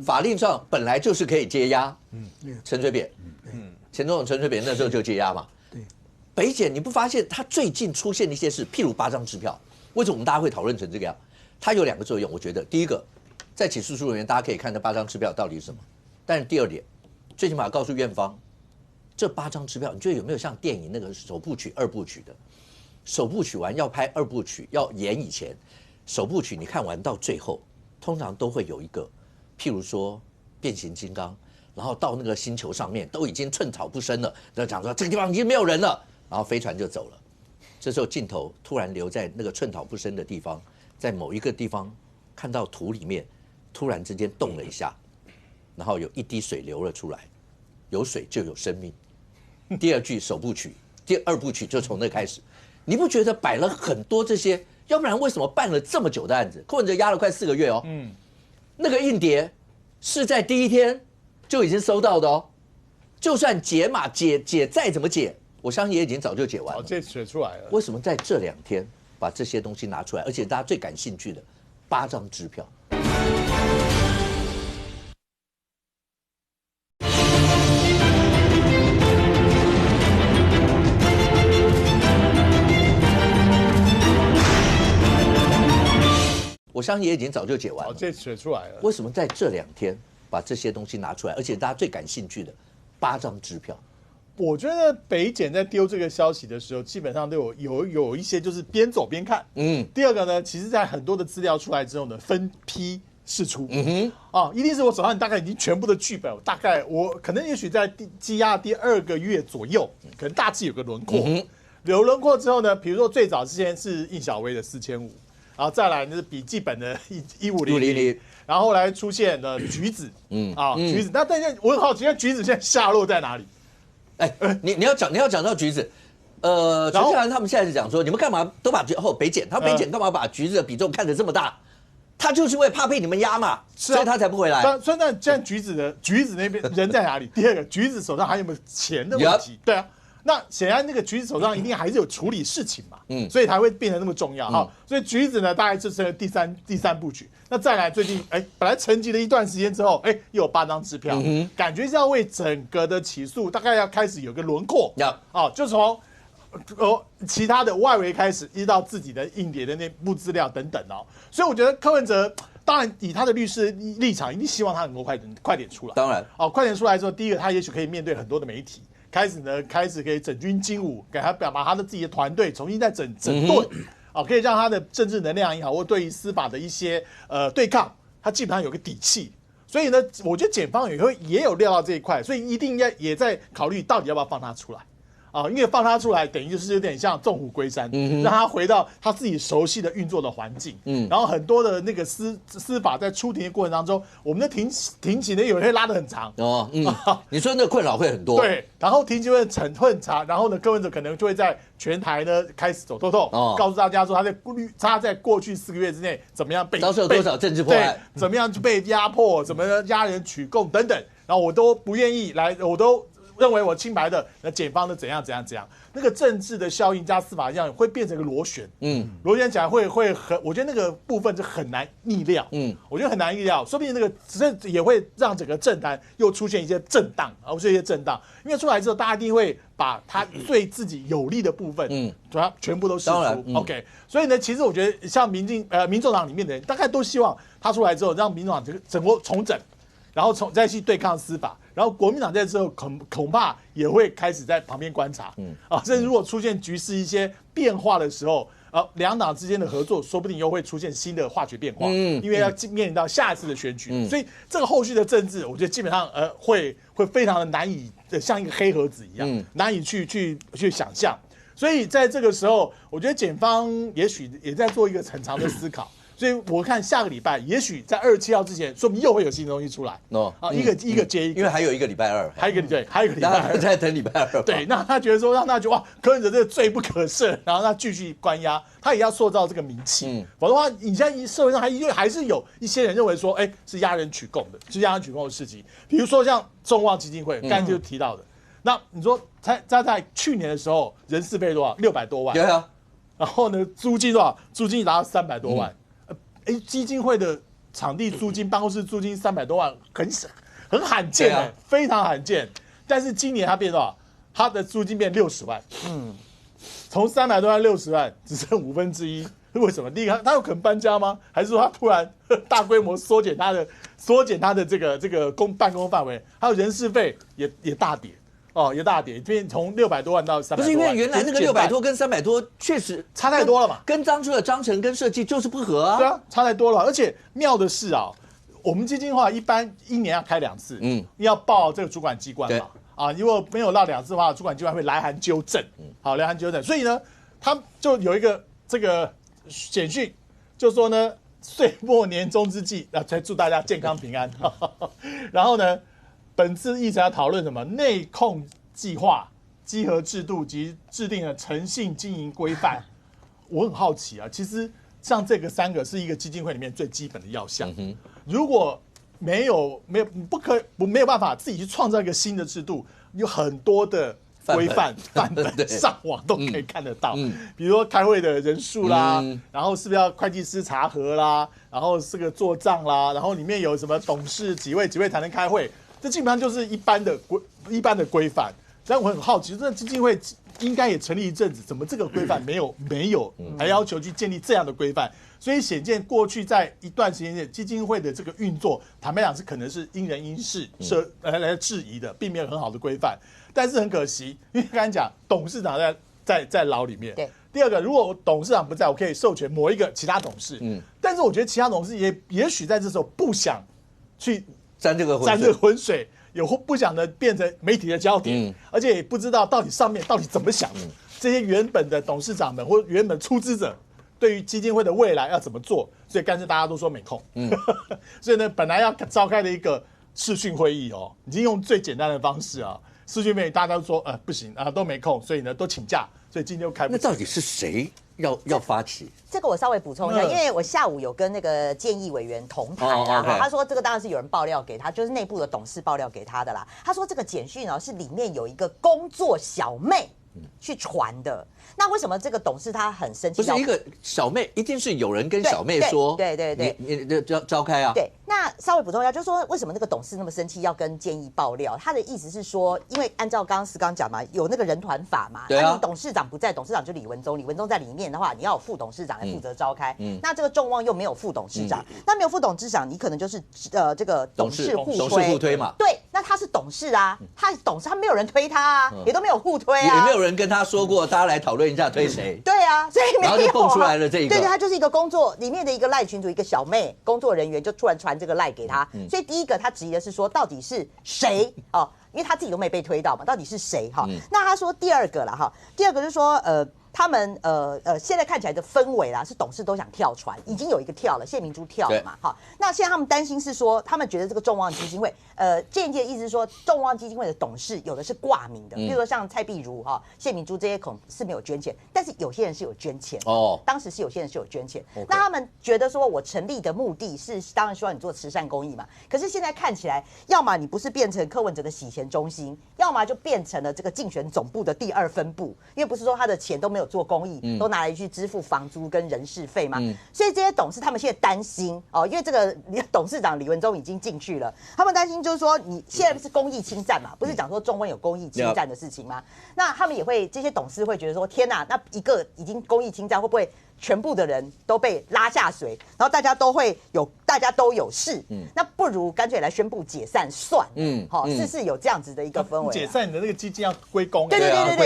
法令上本来就是可以接押，陈水扁，前总统陈水扁那时候就接押嘛。对，北检你不发现他最近出现的一些事，譬如8张支票，为什么我们大家会讨论成这个样？它有2个作用，我觉得第一个，在起诉书里面大家可以看这8张支票到底是什么，但是第二点，最起码告诉院方，这8张支票，你觉得有没有像电影那个首部曲、2部曲的？首部曲完要拍2部曲，要演以前，首部曲你看完到最后，通常都会有一个，譬如说变形金刚，然后到那个星球上面都已经寸草不生了，然后讲说这个地方已经没有人了，然后飞船就走了。这时候镜头突然留在那个寸草不生的地方，在某一个地方看到土里面突然之间动了一下，然后有一滴水流了出来，有水就有生命。第2句首部曲，第2部曲就从那开始。你不觉得摆了很多这些？要不然为什么办了这么久的案子？柯文哲压了快4个月哦。那个硬碟是在第1天就已经收到的哦。就算解码解再怎么解，我相信也已经早就解完了。这写出来了。为什么在这2天把这些东西拿出来？而且大家最感兴趣的8张支票。我相信也已经早就解完了。这写出来了。为什么在这2天把这些东西拿出来？而且大家最感兴趣的8张支票。我觉得北检在丢这个消息的时候，基本上都有一些就是边走边看。第二个呢，其实在很多的资料出来之后呢，分批释出。一定是我手上大概已经全部的剧本，大概我可能也许在羁押第2个月左右，可能大致有个轮廓。有轮廓之后呢，比如说最早之前是应小薇的4500。然后再来就是笔记本的1500，然后后来出现了橘子，橘子。那但是我很好奇，橘子现在下落在哪里？你要讲到橘子，陈建仁他们现在是讲说，你们干嘛都把北检，他北检干嘛把橘子的比重看得这么大？他就是因为怕被你们压嘛，所以他才不回来。所以那现在橘子那边人在哪里？第2个，橘子手上还有没有钱的问题？对啊。那显然那个橘子手上一定还是有处理事情嘛，所以才会变得那么重要哈。所以橘子呢，大概就是第三部曲。那再来最近，本来沉寂了一段时间之后，又有8张支票，感觉是要为整个的起诉大概要开始有个轮廓，就从其他的外围开始，一直到自己的硬碟的内部资料等等哦。所以我觉得柯文哲当然以他的律师立场，一定希望他能够快点出来。当然，快点出来之后，第一个他也许可以面对很多的媒体。开始可以整军精武，给他把他的自己的团队重新再整顿，可以让他的政治能量也好，或对于司法的一些对抗，他基本上有个底气。所以呢，我觉得检方也有料到这一块，所以一定也在考虑到底要不要放他出来。因为放他出来，等于就是有点像纵虎归山，让他回到他自己熟悉的运作的环境。然后很多的那个司法在出庭的过程当中，我们的庭期呢有些拉得很长。你说那困扰会很多。对，然后庭期会很长，然后呢，柯文哲可能就会在全台呢开始走透透，告诉大家说他在过去4个月之内怎么样遭受多少政治迫害，怎么样就被压迫，怎么压人取供等等，然后我都不愿意来，我都认为我清白的，那检方的怎样，那个政治的效应加司法效应会变成一个螺旋，螺旋起来会很，我觉得那个部分是很难逆料，我觉得很难逆料，说不定那个这也会让整个政坛又出现一些震荡，这些震荡，因为出来之后，大家一定会把他对自己有利的部分，它全部都释出 ，OK， 所以呢，其实我觉得像民众党里面的人，大概都希望他出来之后，让民众党整个重整。然后再去对抗司法，然后国民党在之后恐怕也会开始在旁边观察，甚至如果出现局势一些变化的时候，两党之间的合作说不定又会出现新的化学变化，因为要面临到下一次的选举，所以这个后续的政治，我觉得基本上会非常的难以像一个黑盒子一样，难以去想象，所以在这个时候，我觉得检方也许也在做一个很长的思考。所以我看下个礼拜，也许在27号之前，说不定又会有新的东西出来。一个接一个，因为还有一个礼拜2，还有一个礼拜2，在等礼拜2。对，那他觉得说，让他觉得哇，柯文哲这个罪不可赦，然后他继续关押，他也要塑造这个名气。否则的话，你现在社会上还是有一些人认为说，是压人取供的，是压人取供的事情。比如说像众望基金会，刚才就提到的，那你说他在去年的时候，人事费多少？600多万。对啊。然后呢，租金多少？租金达到300多万。基金会的场地租金、办公室租金300多万，很罕见，非常罕见。但是今年它变多少？它的租金变60万，从300多万60万只剩1/5，为什么？第一个，它有可能搬家吗？还是说它突然大规模缩减它的这个办公范围？还有人事费也大跌。也大跌，变从600多万到300多万。不是因为原来那个600多跟300多确实差太多了嘛？跟当初的章程跟设计就是不合啊。对啊，差太多了。而且妙的是啊，我们基金化一般1年要开2次，要报这个主管机关嘛。如果没有到2次的话，主管机关会来函纠正。好，来函纠正。所以呢，他就有一个这个简讯，就说呢，岁末年终之际，才祝大家健康平安。然后呢？本次议程要讨论什么？内控计划、稽核制度及制定的诚信经营规范。我很好奇啊，其实像这个3个是一个基金会里面最基本的要项。如果没有办法自己去创造一个新的制度，有很多的规范范本上网都可以看得到。比如说开会的人数啦，然后是不是要会计师查核啦，然后这个做账啦，然后里面有什么董事几位才能开会。这基本上就是一般的规范，但我很好奇，这基金会应该也成立一阵子，怎么这个规范没有，还要求去建立这样的规范？所以显见过去在一段时间内，基金会的这个运作，坦白讲是可能是因人因事来质疑的，并没有很好的规范。但是很可惜，因为刚才讲董事长在牢里面。对。第二个，如果董事长不在，我可以授权某一个其他董事。但是我觉得其他董事也许在这时候不想去。沾这个浑水，有不想的变成媒体的焦点，而且也不知道上面到底怎么想的。这些原本的董事长们或原本出资者，对于基金会的未来要怎么做，所以干脆大家都说没空。所以呢，本来要召开的一个视讯会议已经用最简单的方式视讯会议大家都说不行都没空，所以呢都请假，所以今天又开不。那到底是谁要发起？这个我稍微补充一下，因为我下午有跟那个建议委员同台他说这个当然是有人爆料给他，就是内部的董事爆料给他的啦。他说这个简讯是里面有一个工作小妹去传的。那为什么这个董事他很生气？不是一个小妹，一定是有人跟小妹说，对，你召开啊。对，那稍微补充一下，就是说为什么那个董事那么生气，要跟建议爆料？他的意思是说，因为按照刚刚讲嘛，有那个人团法嘛，对啊，你董事长不在，董事长就李文忠在里面的话，你要有副董事长来负责召开。那这个众望又没有副董事长，那没有副董事长，你可能就是这个董事互推嘛。对，那他是董事啊，他董事他没有人推他也都没有互推啊，也没有人跟他说过，大家来讨论一下推谁。对啊，所以没有，然后就蹦出来了这一个。对，他就是一个工作里面的一个赖群组，一个小妹工作人员就突然传这个赖给他，所以第一个他质疑的是说到底是谁因为他自己都没被推到嘛，到底是谁那他说第二个了第二个就是说他们现在看起来的氛围啦，是董事都想跳船，已经有一个跳了，谢明珠跳了嘛那现在他们担心是说，他们觉得这个众望基金会间接的意思是说，众望基金会的董事有的是挂名的，比如说像蔡碧如谢明珠这些可能是没有捐钱，但是有些人是有捐钱当时是有些人是有捐钱那他们觉得说我成立的目的是当然希望你做慈善公益嘛，可是现在看起来，要么你不是变成柯文哲的洗钱中心，要么就变成了这个竞选总部的第2分部，因为不是说他的钱都没有做公益，都拿来去支付房租跟人事费嘛，所以这些董事他们现在担心因为这个董事长李文忠已经进去了，他们担心就是说你现在是公益侵占嘛，不是讲说中温有公益侵占的事情吗？那他们也会这些董事会觉得说，天哪，那一个已经公益侵占会不会全部的人都被拉下水，然后大家都有事，那不如干脆来宣布解散算，是有这样子的一个氛围。解散你的那个基金要归公，对，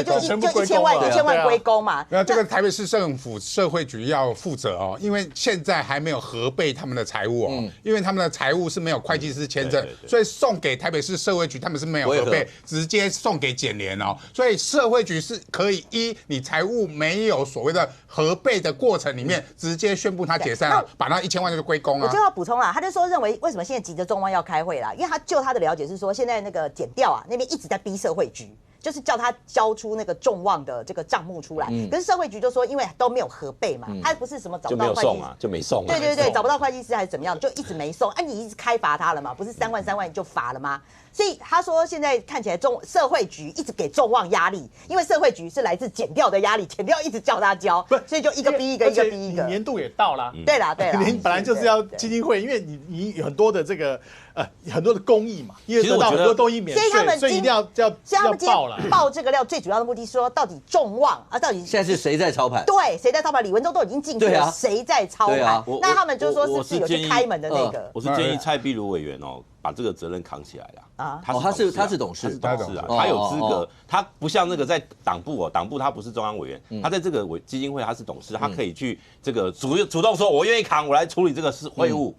就1000万归公嘛。那这个台北市政府社会局要负责因为现在还没有核备他们的财务因为他们的财务是没有会计师签证，所以送给台北市社会局，他们是没有核备，直接送给检联所以社会局是可以你财务没有所谓的核备的过程里面，直接宣布他解散把那1000万就归公我就要补充啦，他就说认为为什么现在急着众望要开会啦，因为他就他的了解是说，现在那个检调那边一直在逼社会局。就是叫他交出那个众望的这个账目出来，可是社会局就说，因为都没有核备嘛，他不是什么找不到会计师就没送对，找不到会计师还是怎么样，就一直没送。你一直开罚他了嘛，不是3万就罚了吗？所以他说现在看起来社会局一直给众望压力，因为社会局是来自检调的压力，检调一直叫他交，所以就一个逼一个，一个逼一个。年度也到了，对啦，你本来就是要基金会，因为你有很多的这个很多的公益嘛，因为得到很多东西免税，所以一定要报了。爆这个料最主要的目的说，到底众望啊，到底现在是谁在操盘？对，谁在操盘？李文忠都已经进去了，谁在操盘？那他们就说是有去开门的那个。我是建议蔡壁如委员把这个责任扛起来啦。他是董事，他有资格，他不像那个在党部党部他不是中央委员，他在这个基金会他是董事，他可以去这个主动说，我愿意扛，我来处理这个会务。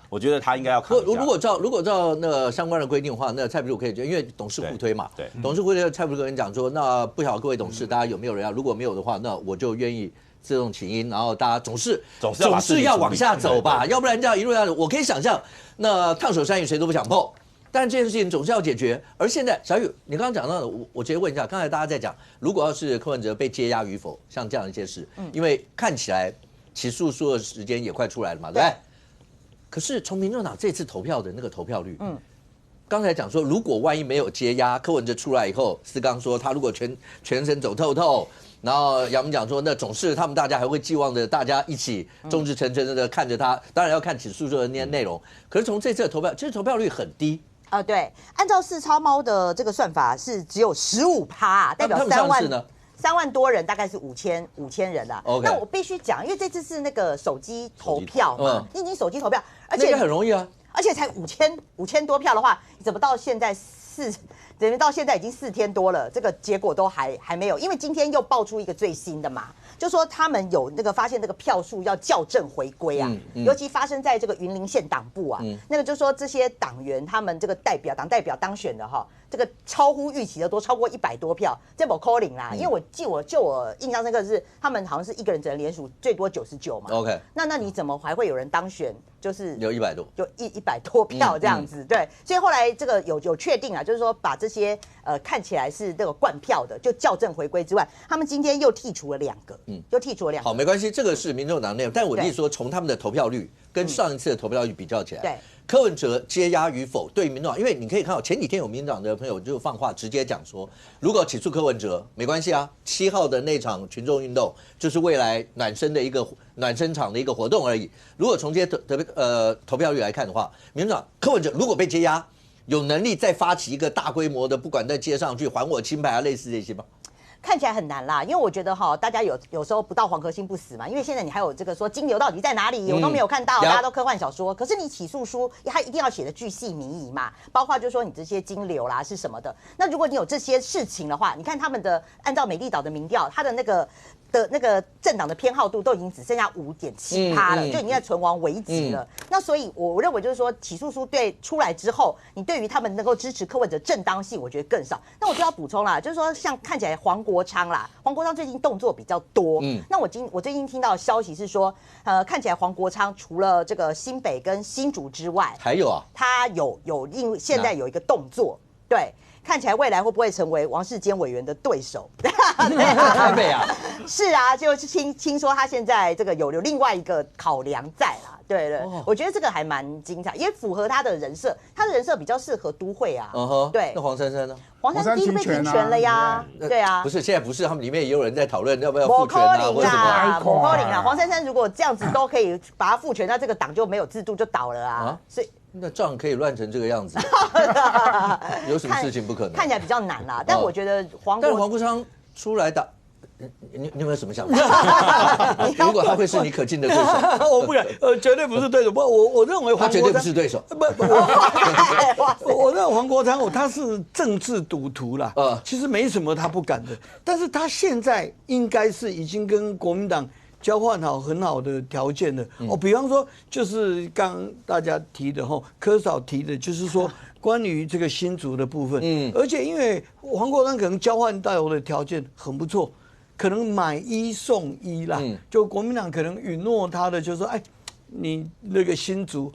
我觉得他应该要扛。如果照那相关的规定的话，那蔡壁如可以，因为董事互推嘛，对，董事互推，蔡壁如跟人讲说，那不晓得各位董事大家有没有人要？如果没有的话，那我就愿意自动请缨，然后大家总是要往下走吧，要不然这样一路下走，我可以想象，那烫手山芋谁都不想碰。但这件事情总是要解决，而现在小雨，你刚刚讲到的，我直接问一下，刚才大家在讲，如果要是柯文哲被接押与否，像这样一些事，因为看起来起诉书的时间也快出来了嘛，对不对？可是从民众党这次投票的那个投票率，刚才讲说，如果万一没有接押，柯文哲出来以后，思刚说他如果全身走透透，然后杨明讲说，那总是他们大家还会寄望着大家一起众志成城的看着他，当然要看起诉书的那些内容。可是从这次的投票，其实投票率很低。对，按照四超猫的这个算法是只有15%，代表3万多人，大概是5000人啦。那我必须讲，因为这次是那个手机投票嘛，你已经手机投票，而且很容易啊，而且才5000多票的话，你怎么到现在等于到现在已经4天多了，这个结果都还没有，因为今天又爆出一个最新的嘛，就说他们有那个发现那个票数要校正回归啊，尤其发生在这个云林县党部啊，那个就说这些党员他们这个党代表当选的哈，这个超乎预期的多，超过100多票，这不扣零啦，因为我印象深刻的是他们好像是一个人只能连署最多99嘛 ，OK， 那你怎么还会有人当选？就是有100多，就100多票这样子，对，所以后来这个有确定啊，就是说把这些看起来是这个灌票的，就校正回归之外，他们今天又剔除了2个，又剔除了2个。好，没关系，这个是民众党内容，但我的意思说，从他们的投票率跟上一次的投票率比较起来，对，柯文哲接押与否，对于民众党，因为你可以看到前几天有民众党的朋友就放话直接讲说，如果起诉柯文哲没关系啊，7号的那场群众运动就是未来暖身场的一个活动而已。如果从这些投票率来看的话，民众党柯文哲如果被接押，有能力再发起一个大规模的，不管在街上去还我清白啊，类似这些吗？看起来很难啦，因为我觉得大家有时候不到黄河心不死嘛，因为现在你还有这个说金流到底在哪里，我都没有看到，大家都科幻小说。可是你起诉书它一定要写的巨细靡遗嘛，包括就是说你这些金流啦是什么的。那如果你有这些事情的话，你看他们的按照美丽岛的民调，他的那个政党的偏好度都已经只剩下5.7%了，就已经在存亡危急了。那所以我认为就是说起诉书出来之后，你对于他们能够支持柯文哲正当性，我觉得更少。那我就要补充啦，就是说像看起来黄国昌最近动作比较多。那我最近听到的消息是说，看起来黄国昌除了这个新北跟新竹之外，还有啊，他现在有一个动作，对。看起来未来会不会成为王世坚委员的对手？台北啊，是啊，就是听说他现在这个有另外一个考量在啦。对，我觉得这个还蛮精彩，也符合他的人设。他的人设比较适合都会啊。对。那黄珊珊呢？黄珊珊第一个被停权了呀。对啊。不是，现在不是，他们里面也有人在讨论要不要复权啊，或者什么。某扣零啊，黄珊珊如果这样子都可以把他复权，那这个党就没有制度就倒了啊。所以。那仗可以乱成这个样子，有什么事情不可能？看起来比较难啦，但我觉得但是黄国昌出来打，你有没有什么想法？如果他会是你可敬的对手，我不敢，绝对不是对手。我认为他绝对不是对手。我认为黄国昌他是政治赌徒啦，其实没什么他不敢的，但是他现在应该是已经跟国民党交换好很好的条件了。比方说就是刚大家提的柯嫂提的，就是说关于这个新竹的部分，而且因为黄国昌可能交换到的条件很不错，可能买1送1啦，就国民党可能允诺他的就是说，你那个新竹，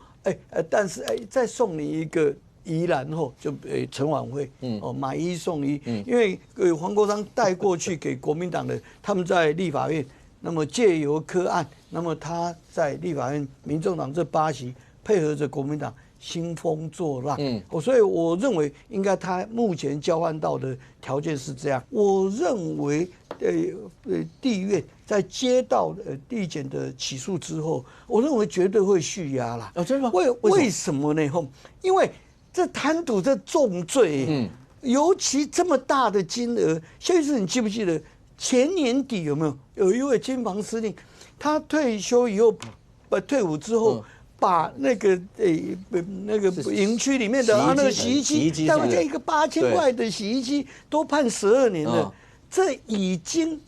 但是再送你一个宜兰就陈婉慧，买1送1，因为黄国昌带过去给国民党的，他们在立法院。那么借由柯案，那么他在立法院民众党这8席配合着国民党兴风作浪，所以我认为应该他目前交换到的条件是这样。我认为地院在接到地检的起诉之后，我认为绝对会续押啦。真的吗？为什么呢？因为这贪赌这重罪，尤其这么大的金额，谢律师，你记不记得前年底有一位军防司令，他退休以后，退伍之后。把那个营区里面的那个洗衣机，大概一个8000块的洗衣机都判12年了，这已经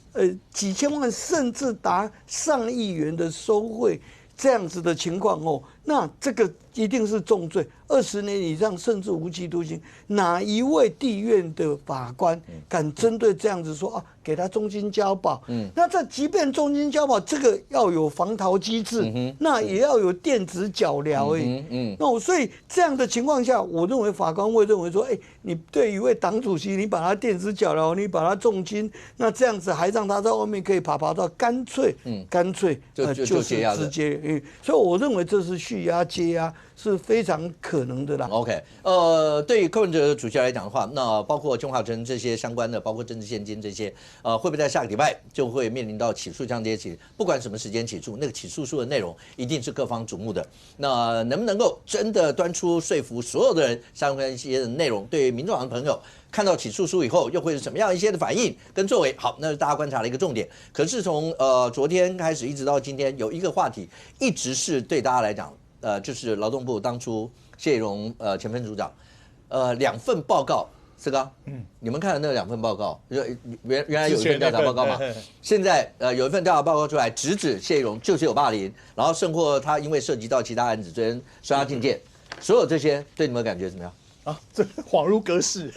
几千万甚至达上亿元的收贿，这样子的情况那这个一定是重罪，20年以上甚至无期徒刑。哪一位地院的法官敢针对这样子说给他中金交保？那这即便中金交保，这个要有防逃机制，那也要有电子脚镣那所以这样的情况下，我认为法官会认为说，你对一位党主席，你把他电子脚镣，你把他重金，那这样子还让他在外面可以爬到，干脆就是直接所以我认为这是续押接押是非常可能的啦。OK， 对于柯文哲主席来讲的话，那包括金华城这些相关的，包括政治现金这些，会不会在下个礼拜就会面临到起诉？像这些起，不管什么时间起诉，那个起诉书的内容一定是各方瞩目的。那能不能够真的端出说服所有的人相关一些的内容？对于民众党的朋友，看到起诉书以后，又会是什么样一些的反应跟作为？好，那是大家观察的一个重点。可是从昨天开始一直到今天，有一个话题一直是对大家来讲。就是劳动部当初谢荣前分组长，2份报告，四刚，你们看的那2份报告，原来有一份调查报告嘛，现在有一份调查报告出来，直指谢荣就是有霸凌，然后甚或他因为涉及到其他案子，追他进监，所有这些对你们感觉怎么样？这恍如隔世，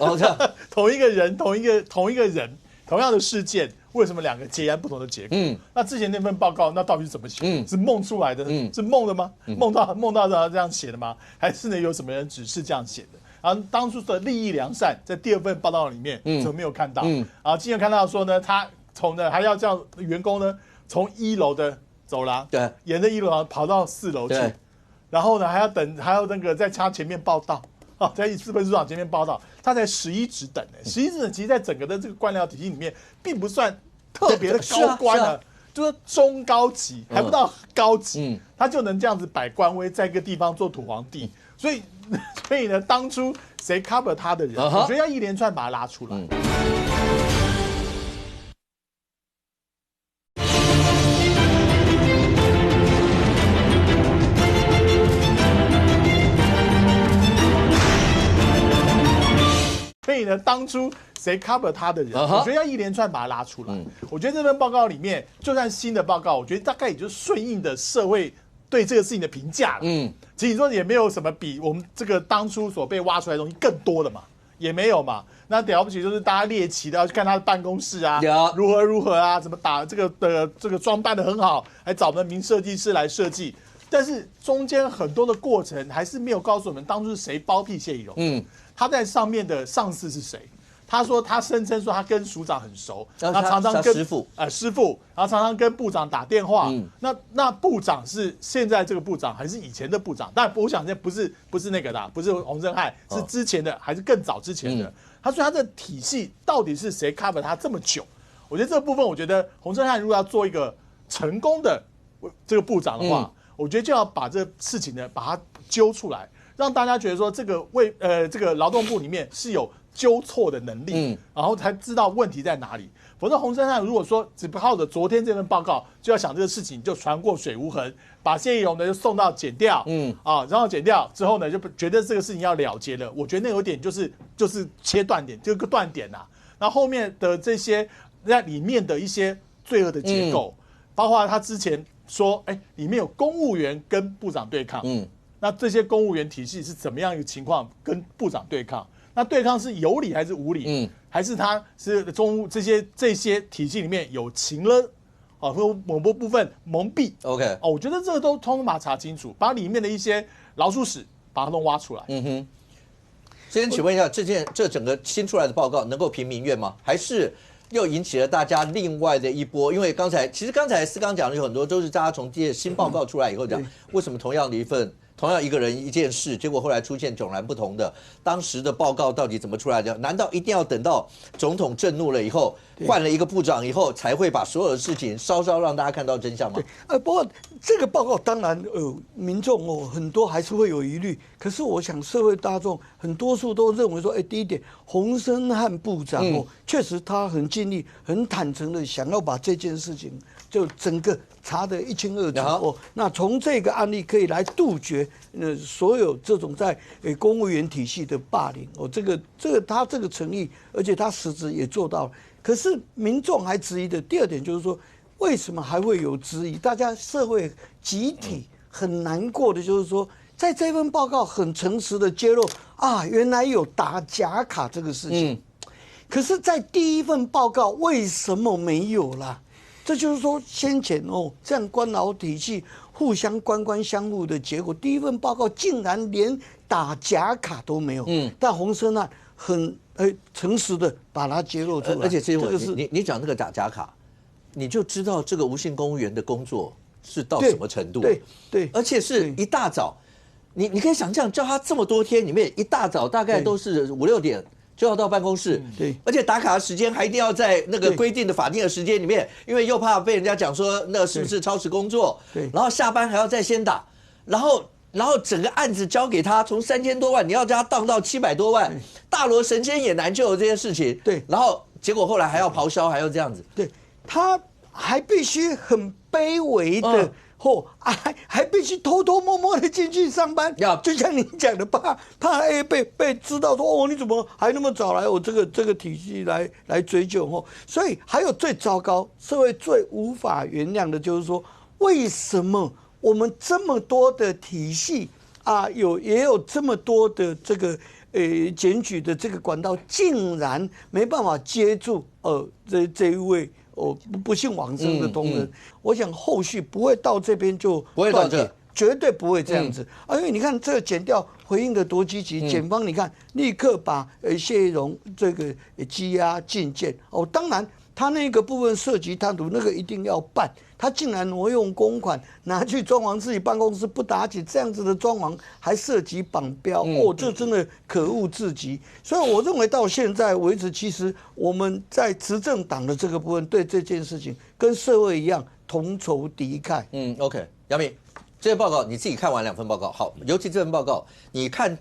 同一个人，同样的事件。为什么2个截然不同的结果？那之前那份报告，那到底是怎么写？是梦出来的？是梦的吗？梦到这样写的吗？还是呢有什么人指示这样写的？然后当初的利益良善，在第2份报道里面怎么没有看到？然后今天看到说呢，他还要叫员工呢从1楼的走廊，对，沿着1楼跑到4楼去，然后呢还要那个在他前面报到。在4分组长前面报道，他才11职等，11职等其实在整个的这个官僚体系里面，并不算特别的高官了，就是中高级，还不到高级，他就能这样子摆官威，在一个地方做土皇帝。所以呢，当初谁 cover 他的人，我觉得要一连串把他拉出来。所以呢，当初谁 cover 他的人，我觉得要一连串把他拉出来。我觉得这份报告里面，就算新的报告，我觉得大概也就是顺应的社会对这个事情的评价了。其实你说也没有什么比我们这个当初所被挖出来的东西更多的嘛，也没有嘛。那了不起就是大家猎奇的要去看他的办公室啊，如何啊，怎么打这个装扮的很好，还找了名设计师来设计。但是中间很多的过程还是没有告诉我们当初是谁包庇谢宜荣。他在上面的上司是谁？他说他声称说他跟署长很熟，他常常跟师傅，然后常常跟部长打电话。那部长是现在这个部长还是以前的部长？但我想现在不是那个的，不是洪胜汉，是之前的还是更早之前的？他说他的体系到底是谁 cover 他这么久？我觉得这个部分，我觉得洪胜汉如果要做一个成功的这个部长的话，我觉得就要把这个事情呢把它揪出来。让大家觉得说这个劳动部里面是有纠错的能力，然后才知道问题在哪里。否则洪胜汉如果说只靠着昨天这份报告就要想这个事情，就船过水无痕，把谢宜荣呢就送到检调，然后检调之后呢就觉得这个事情要了结了。我觉得那有点就是切断点，这个断点呐。那后面的这些在里面的一些罪恶的结构，包括他之前说，里面有公务员跟部长对抗，那这些公务员体系是怎么样一个情况跟部长对抗？那对抗是有理还是无理？还是他是这些体系里面有情了？或某部分蒙蔽 ？OK， 我觉得这个都通通把它查清楚，把里面的一些老鼠屎把它都挖出来。先请问一下，这整个新出来的报告能够平民怨吗？还是又引起了大家另外的一波？因为刚才思刚讲的有很多都是大家从这些新报告出来以后讲，为什么同样的一份同样一个人一件事，结果后来出现迥然不同的，当时的报告到底怎么出来的？难道一定要等到总统震怒了以后，换了一个部长以后，才会把所有的事情稍稍让大家看到真相吗？不过这个报告当然民众很多还是会有疑虑，可是我想社会大众很多数都认为说，第一点，洪申翰部长确实他很尽力、很坦诚的想要把这件事情就整个查得一清二楚那从这个案例可以来杜绝所有这种在公务员体系的霸凌他这个诚意，而且他实质也做到了。可是民众还质疑的第二点就是说，为什么还会有质疑？大家社会集体很难过的就是说，在这份报告很诚实的揭露原来有打假卡这个事情。可是，在第一份报告为什么没有啦？这就是说，先前这样官僚体系互相官相护的结果，第一份报告竟然连打假卡都没有。但洪申翰很诚实的把它揭露出来。而且这个是你讲那个打假卡，你就知道这个无薪公务员的工作是到什么程度。对，而且是一大早，你可以想象，叫他这么多天里面，一大早大概都是5、6点。就要到办公室，对，而且打卡的时间还一定要在那个规定的法定的时间里面，因为又怕被人家讲说那是不是超时工作，对，然后下班还要再先打，然后整个案子交给他，从3000多万你要叫他荡到700多万，大罗神仙也难救这些事情，对，然后结果后来还要咆哮，还要这样子，对，他还必须很卑微的。还必须偷偷摸摸的进去上班，就像你讲的，怕被知道说你怎么还那么早来我这个体系来追究所以还有最糟糕，社会最无法原谅的就是说，为什么我们这么多的体系也有这么多的这个检举的这个管道，竟然没办法接住这一位。不幸往生的同仁，我想后续不会到这边就不会到这，绝对不会这样子。因为你看这个检调回应的多积极，检方你看立刻把谢宜荣这个羁押禁见。当然他那个部分涉及贪渎，那个一定要办。他竟然挪用公款拿去装潢自己办公室，不打紧，这样子的装潢还涉及绑标，这真的可恶至极。所以我认为到现在为止，其实我们在执政党的这个部分对这件事情跟社会一样同仇敌忾。OK， 杨明。这些报告你自己看完2份报告，好，尤其这份报告，你看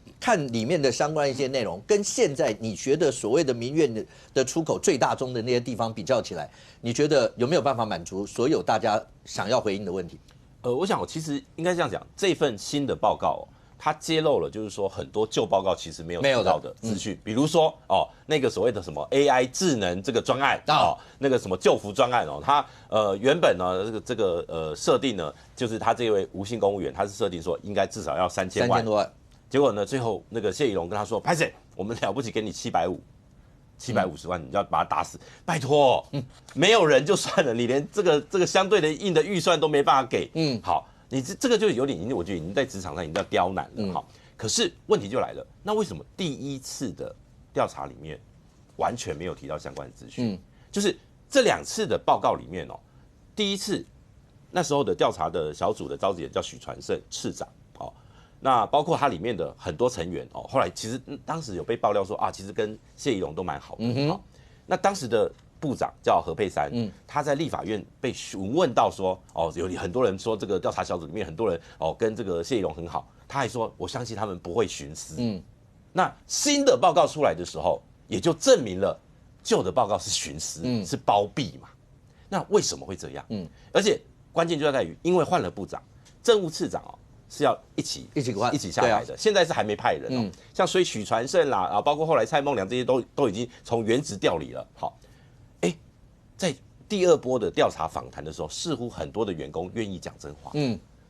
里面的相关一些内容，跟现在你觉得所谓的民怨的出口最大宗的那些地方比较起来，你觉得有没有办法满足所有大家想要回应的问题？我想我其实应该这样讲，这份新的报告它揭露了，就是说很多旧报告其实没有提到的资讯，比如说那个所谓的什么 AI 智能这个专案那个什么就服专案它原本呢这个设定呢，就是他这位无薪公务员，他是设定说应该至少要3000多万，结果呢最后那个谢宜荣跟他说，拍谁，我们了不起给你750万，你要把他打死，拜托，没有人就算了，你连这个相对的硬的预算都没办法给，好。你这个就有点，我觉得已经在职场上已经叫刁难了哈。可是问题就来了，那为什么第一次的调查里面完全没有提到相关的资讯？就是这2次的报告里面第一次那时候的调查的小组的召集人叫许传胜次长那包括他里面的很多成员后来其实当时有被爆料说其实跟谢宜荣都蛮好的那当时的部长叫何佩珊，他在立法院被询问到说，有很多人说这个调查小组里面很多人跟这个谢宜荣很好，他还说我相信他们不会徇私。那新的报告出来的时候，也就证明了旧的报告是徇私，是包庇嘛。那为什么会这样？而且关键就在于，因为换了部长，政务次长是要一起下来的，现在是还没派人像所以许传胜啦包括后来蔡孟良这些都已经从原职调离了。好。在第2波的调查访谈的时候，似乎很多的员工愿意讲真话，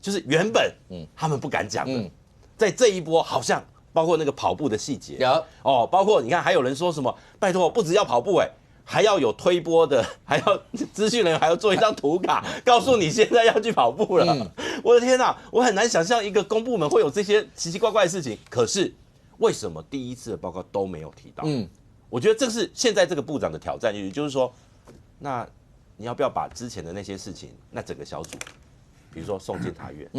就是原本他们不敢讲的，在这一波好像包括那个跑步的细节，包括你看还有人说什么，拜托不只要跑步还要有推播的，还要资讯人员还要做一张图卡，告诉你现在要去跑步了。我的天哪，我很难想象一个公部门会有这些奇奇怪怪的事情。可是为什么第一次的报告都没有提到？我觉得这是现在这个部长的挑战，也就是说。那你要不要把之前的那些事情，那整个小组，比如说送检察院，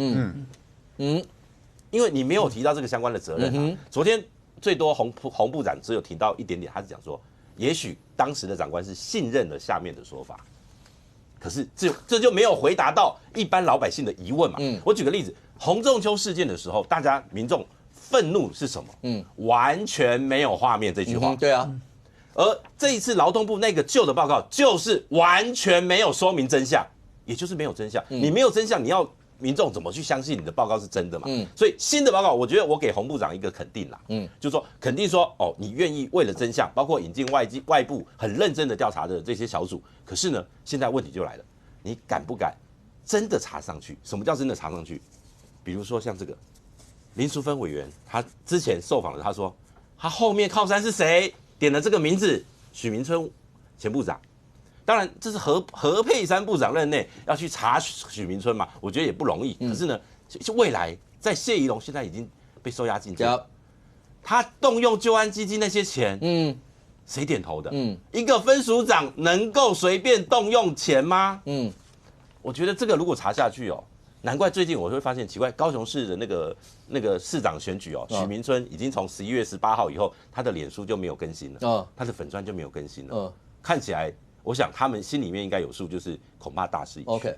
因为你没有提到这个相关的责任。昨天最多洪部长只有提到一点点，他是讲说，也许当时的长官是信任了下面的说法，可是这就没有回答到一般老百姓的疑问嘛。我举个例子，洪仲丘事件的时候，大家民众愤怒是什么？完全没有画面这句话。对啊。而这一次劳动部那个旧的报告，就是完全没有说明真相，也就是没有真相。你没有真相，你要民众怎么去相信你的报告是真的嘛？所以新的报告，我觉得我给洪部长一个肯定啦。就是说肯定说，哦，你愿意为了真相，包括引进外部很认真的调查的这些小组。可是呢，现在问题就来了，你敢不敢真的查上去？什么叫真的查上去？比如说像这个林淑芬委员，他之前受访的，他说他后面靠山是谁？点了这个名字，许明春前部长。当然，这是何佩珊部长任内要去查许明春嘛，我觉得也不容易。可是呢，未来在谢宜荣现在已经被收押进监，他动用救安基金那些钱，谁点头的？一个分署长能够随便动用钱吗？我觉得这个如果查下去哦。难怪最近我会发现奇怪，高雄市的那个市长选举哦，许明春已经从11月18号以后，他的脸书就没有更新了，他的粉专就没有更新了，看起来，我想他们心里面应该有数，就是恐怕大势已去。OK，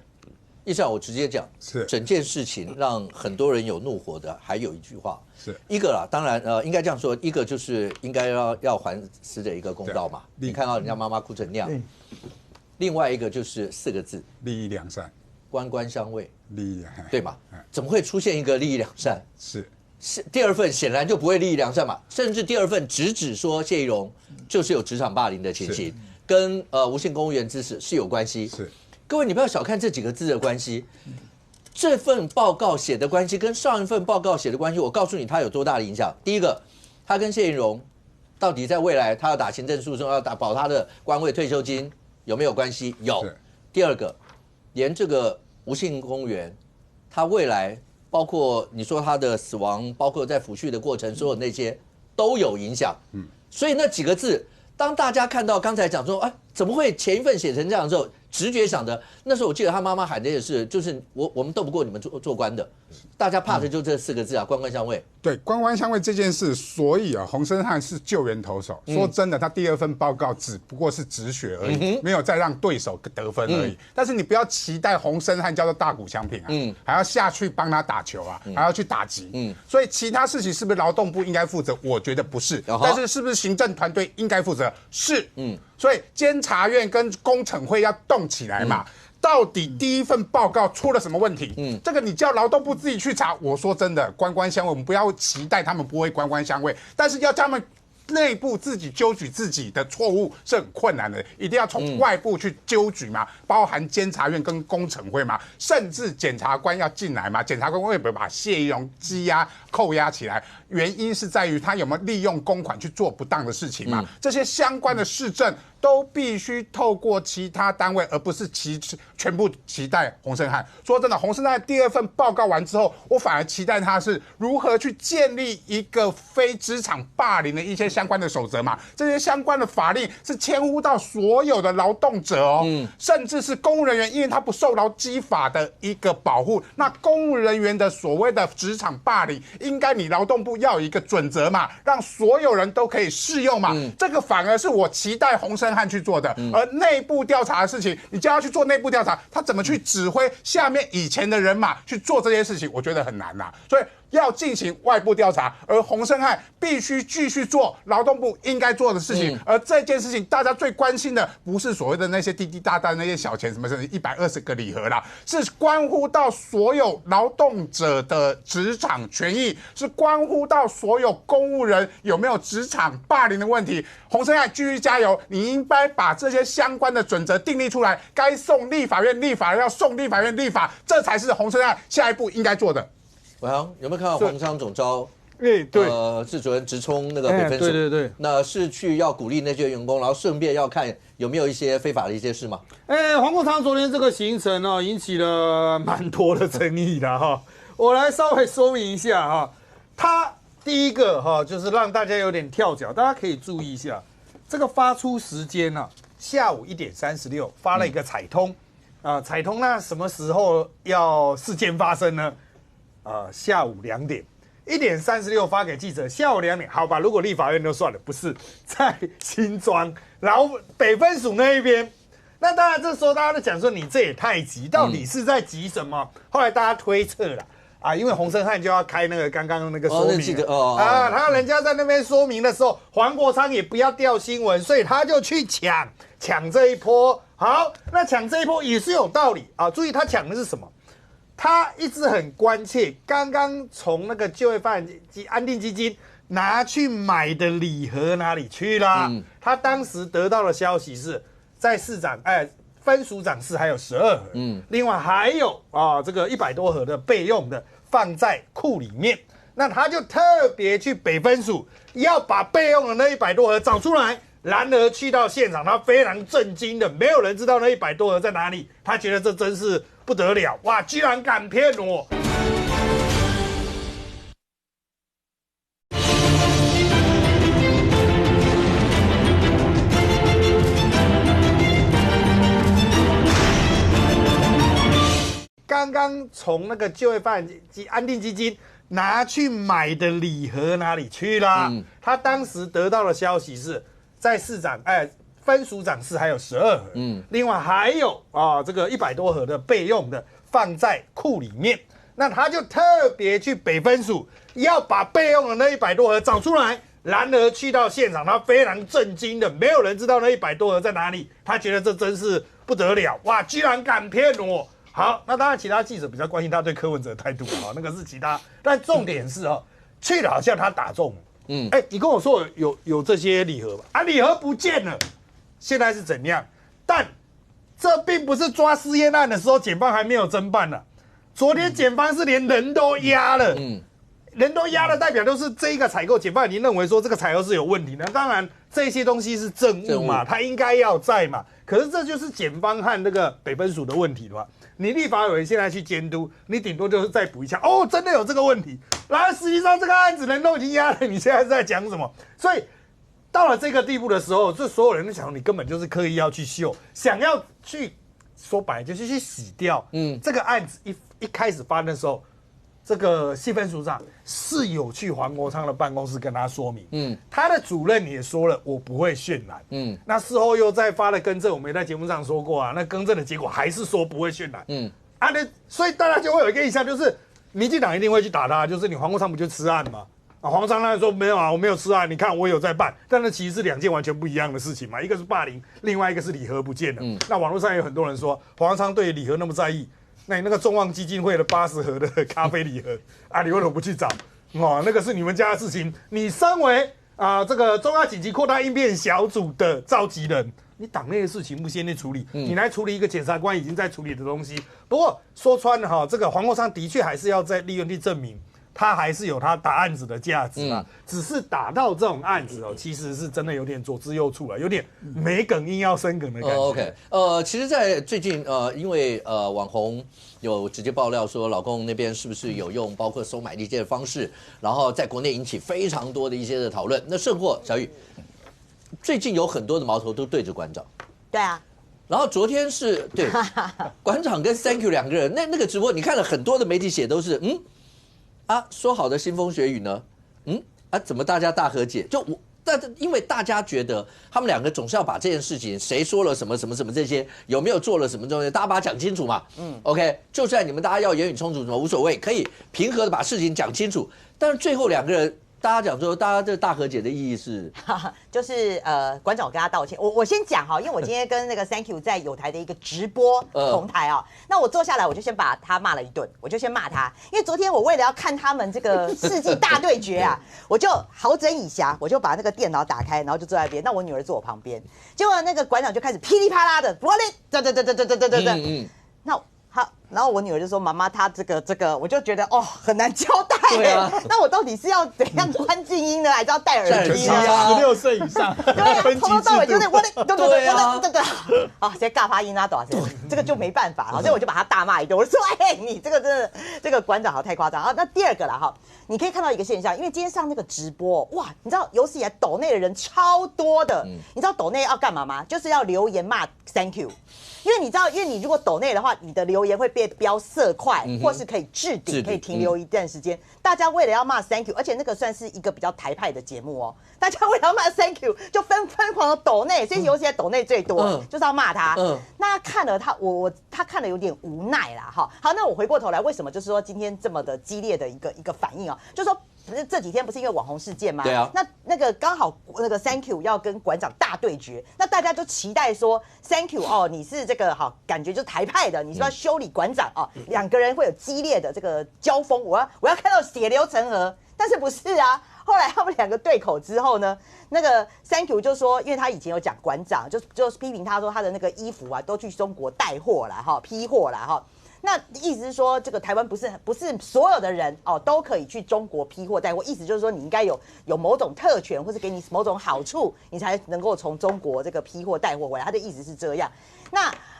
医生，我直接讲，是整件事情让很多人有怒火的，还有一句话，是一个啦，当然应该这样说，一个就是应该要还死者一个公道嘛，你看到人家妈妈哭成那样，另外一个就是4个字，利益良善。官官相卫，利益对嘛？怎么会出现一个利益良善？是第二份显然就不会利益良善嘛，甚至第二份直指说谢宜荣就是有职场霸凌的情形，跟无限公务员之死是有关系。是，各位你不要小看这几个字的关系，这份报告写的关系跟上一份报告写的关系，我告诉你它有多大的影响。第一个，他跟谢宜荣到底在未来他要打行政诉讼，要保他的官位退休金有没有关系？有。第二个，连这个吴姓公务员，他未来包括你说他的死亡，包括在抚恤的过程，所有那些都有影响。所以那几个字，当大家看到刚才讲说，哎，怎么会前一份写成这样的时候，直觉想的，那时候我记得他妈妈喊的也是，就是我们斗不过你们做官的，大家怕的就这4个字啊，官官相卫。对，官官相卫这件事，所以啊，洪申翰是救援投手。说真的，他第2份报告只不过是止血而已，没有再让对手得分而已。但是你不要期待洪申翰叫做大谷翔平啊，还要下去帮他打球啊，还要去打击。所以其他事情是不是劳动部应该负责？我觉得不是。但是是不是行政团队应该负责？是。所以监察院跟工程会要动起来嘛。到底第1份报告出了什么问题？这个你叫劳动部自己去查。我说真的，官官相卫，我们不要期待他们不会官官相卫，但是要叫他们内部自己纠举自己的错误是很困难的，一定要从外部去纠举嘛，包含监察院跟工程会嘛，甚至检察官要进来嘛，检察官会不会把谢宜荣羁押扣押起来？原因是在于他有没有利用公款去做不当的事情嘛，这些相关的事证都必须透过其他单位，而不是全部期待洪申翰。说真的，洪申翰第2份报告完之后，我反而期待他是如何去建立一个非职场霸凌的一些相关的守则嘛。这些相关的法令是牵乎到所有的劳动者哦，甚至是公务人员，因为他不受劳基法的一个保护，那公务人员的所谓的职场霸凌，应该你劳动部要有一个准则嘛，让所有人都可以适用嘛。这个反而是我期待洪申翰去做的，而内部调查的事情，你叫他去做内部调查，他怎么去指挥下面以前的人马去做这些事情？我觉得很难呐。所以要进行外部调查，而洪申翰必须继续做劳动部应该做的事情。而这件事情，大家最关心的不是所谓的那些滴滴答答那些小钱，什么120个礼盒啦，是关乎到所有劳动者的职场权益，是关乎到所有公务人有没有职场霸凌的问题。洪申翰继续加油，你应该把这些相关的准则订立出来，该送立法院立法，要送立法院立法，这才是洪申翰下一步应该做的。伟航有没有看到黄昌总召？对，制主任直冲那个北分署，对，那是去要鼓励那些员工，然后顺便要看有没有一些非法的一些事吗？黄国昌昨天这个行程哦，引起了蛮多的争议的哈。我来稍微说明一下哈，他第一个哈就是让大家有点跳脚，大家可以注意一下这个发出时间呢，下午1点36发了一个彩通彩通那什么时候要事件发生呢？下午2点。1点36发给记者，下午2点，好吧，如果立法院就算了，不是在新庄，然后北分署那一边。那当然，这时候大家都讲说你这也太急，到底是在急什么？后来大家推测了啊，因为洪胜汉就要开那个刚刚那个说明啊，他人家在那边说明的时候，黄国昌也不要掉新闻，所以他就去抢这一波。好，那抢这一波也是有道理啊。注意他抢的是什么？他一直很关切，刚刚从那个就业发展及安定基金拿去买的礼盒哪里去啦？他当时得到的消息是在市长分署长室还有12盒，另外还有这个100多盒的备用的放在库里面。那他就特别去北分署要把备用的那100多盒找出来。然而去到现场，他非常震惊的，没有人知道那100多盒在哪里。他觉得这真是不得了，哇！居然敢骗我！刚刚从那个就业发展及安定基金拿去买的礼盒哪里去啦？他当时得到的消息是在市长分署长室还有12盒，另外还有这个100多盒的备用的放在库里面。那他就特别去北分署要把备用的那100多盒找出来。然而去到现场，他非常震惊的，没有人知道那100多盒在哪里。他觉得这真是不得了，哇！居然敢骗我！好，那当然其他记者比较关心他对柯文哲的态度啊，那个是其他。但重点是去了好像他打中了。你跟我说有这些礼盒吧？啊，礼盒不见了。现在是怎样？但这并不是抓私烟案的时候，检方还没有侦办呢。昨天检方是连人都押了，人都押了，代表就是这一个采购，检方已经认为说这个采购是有问题的。当然这些东西是证物嘛，它应该要在嘛。可是这就是检方和那个北分署的问题了吧？你立法委员现在去监督，你顶多就是再补一下，真的有这个问题。然后实际上这个案子人都已经押了，你现在是在讲什么？所以。到了这个地步的时候，这所有人都想，你根本就是刻意要去秀，想要去说白了就是去洗掉。这个案子一开始发生的时候，这个细分署长是有去黄国昌的办公室跟他说明。他的主任也说了，我不会渲染。那事后又再发了更正，我们也在节目上说过啊，那更正的结果还是说不会渲染。所以大家就会有一个印象，就是民进党一定会去打他，就是你黄国昌不就吃案吗？黄国昌当然说没有啊，我没有吃案，你看我有在办，但那其实是2件完全不一样的事情嘛，一个是霸凌，另外一个是礼盒不见了。那网络上有很多人说黄国昌对礼盒那么在意，那你那个众望基金会的80盒的咖啡礼盒啊，你为什么不去找？那个是你们家的事情，你身为这个中央紧急扩大应变小组的召集人，你党内的事情不先去处理，你来处理一个检察官已经在处理的东西。不过说穿了这个黄国昌的确还是要在立院去证明。他还是有他打案子的价值啦，只是打到这种案子其实是真的有点左支右绌了，有点没梗硬要生梗的感觉。OK， 其实，在最近因为网红有直接爆料说，老公那边是不是有用包括收买利剑的方式，然后在国内引起非常多的一些的讨论。那甚或小雨，最近有很多的矛头都对着馆长。对啊。然后昨天是对馆长跟 Thank You 2个人，那个直播你看了很多的媒体写都是说好的腥风血雨呢？怎么大家大和解？因为大家觉得他们2个总是要把这件事情谁说了什么什么什么这些有没有做了什么东西，大家把它讲清楚嘛。OK， 就算你们大家要言语冲突什么无所谓，可以平和的把事情讲清楚。但是最后2个人。大家讲说，大家这大和解的意义是，就是馆长我跟他道歉。我先讲因为我今天跟那个 Thank You 在友台的一个直播同台那我坐下来我就先把他骂了一顿，我就先骂他，因为昨天我为了要看他们这个世纪大对决我就好整以暇，我就把那个电脑打开，然后就坐在那边，那我女儿坐我旁边，结果那个馆长就开始噼里啪啦的，那好，然后我女儿就说：“妈妈，她这个，我就觉得很难交代。对啊，那我到底是要怎样关静音呢，还是要戴耳机呢？16岁以上，对啊，从头到尾就是对，直接尬发音多少钱？这个就没办法，所以我就把他大骂一顿。我说：你这个真的，这个馆长太夸张。那第2个啦你可以看到一个现象，因为今天上那个直播，哇，你知道有史以来抖内的人超多的，你知道抖内要干嘛吗？就是要留言骂 Thank You。”因为你知道，因为你如果抖内的话，你的留言会被标色块，或是可以置顶，可以停留一段时间。大家为了要骂 Thank you， 而且那个算是一个比较台派的节目哦，大家为了要骂 Thank you 就疯狂的抖内，所以尤其在抖内最多，就是要骂他。那看了他，他看了有点无奈啦，哈。好，那我回过头来，为什么就是说今天这么的激烈的一个反应啊？就是说。这几天不是因为网红事件吗？对啊。那个刚好那个 Thank you 要跟馆长大对决，那大家就期待说 Thank you 哦，你是这个好感觉就是台派的，你是要修理馆长哦，两个人会有激烈的这个交锋，我要看到血流成河，但是不是啊？后来他们两个对口之后呢，那个 Thank you 就说，因为他以前有讲馆长，就批评他说他的那个衣服啊都去中国带货啦，哈，批货啦，哈。那意思是说，这个台湾不是所有的人哦都可以去中国批货带货，意思就是说你应该有某种特权，或是给你某种好处，你才能够从中国这个批货带货回来。他的意思是这样。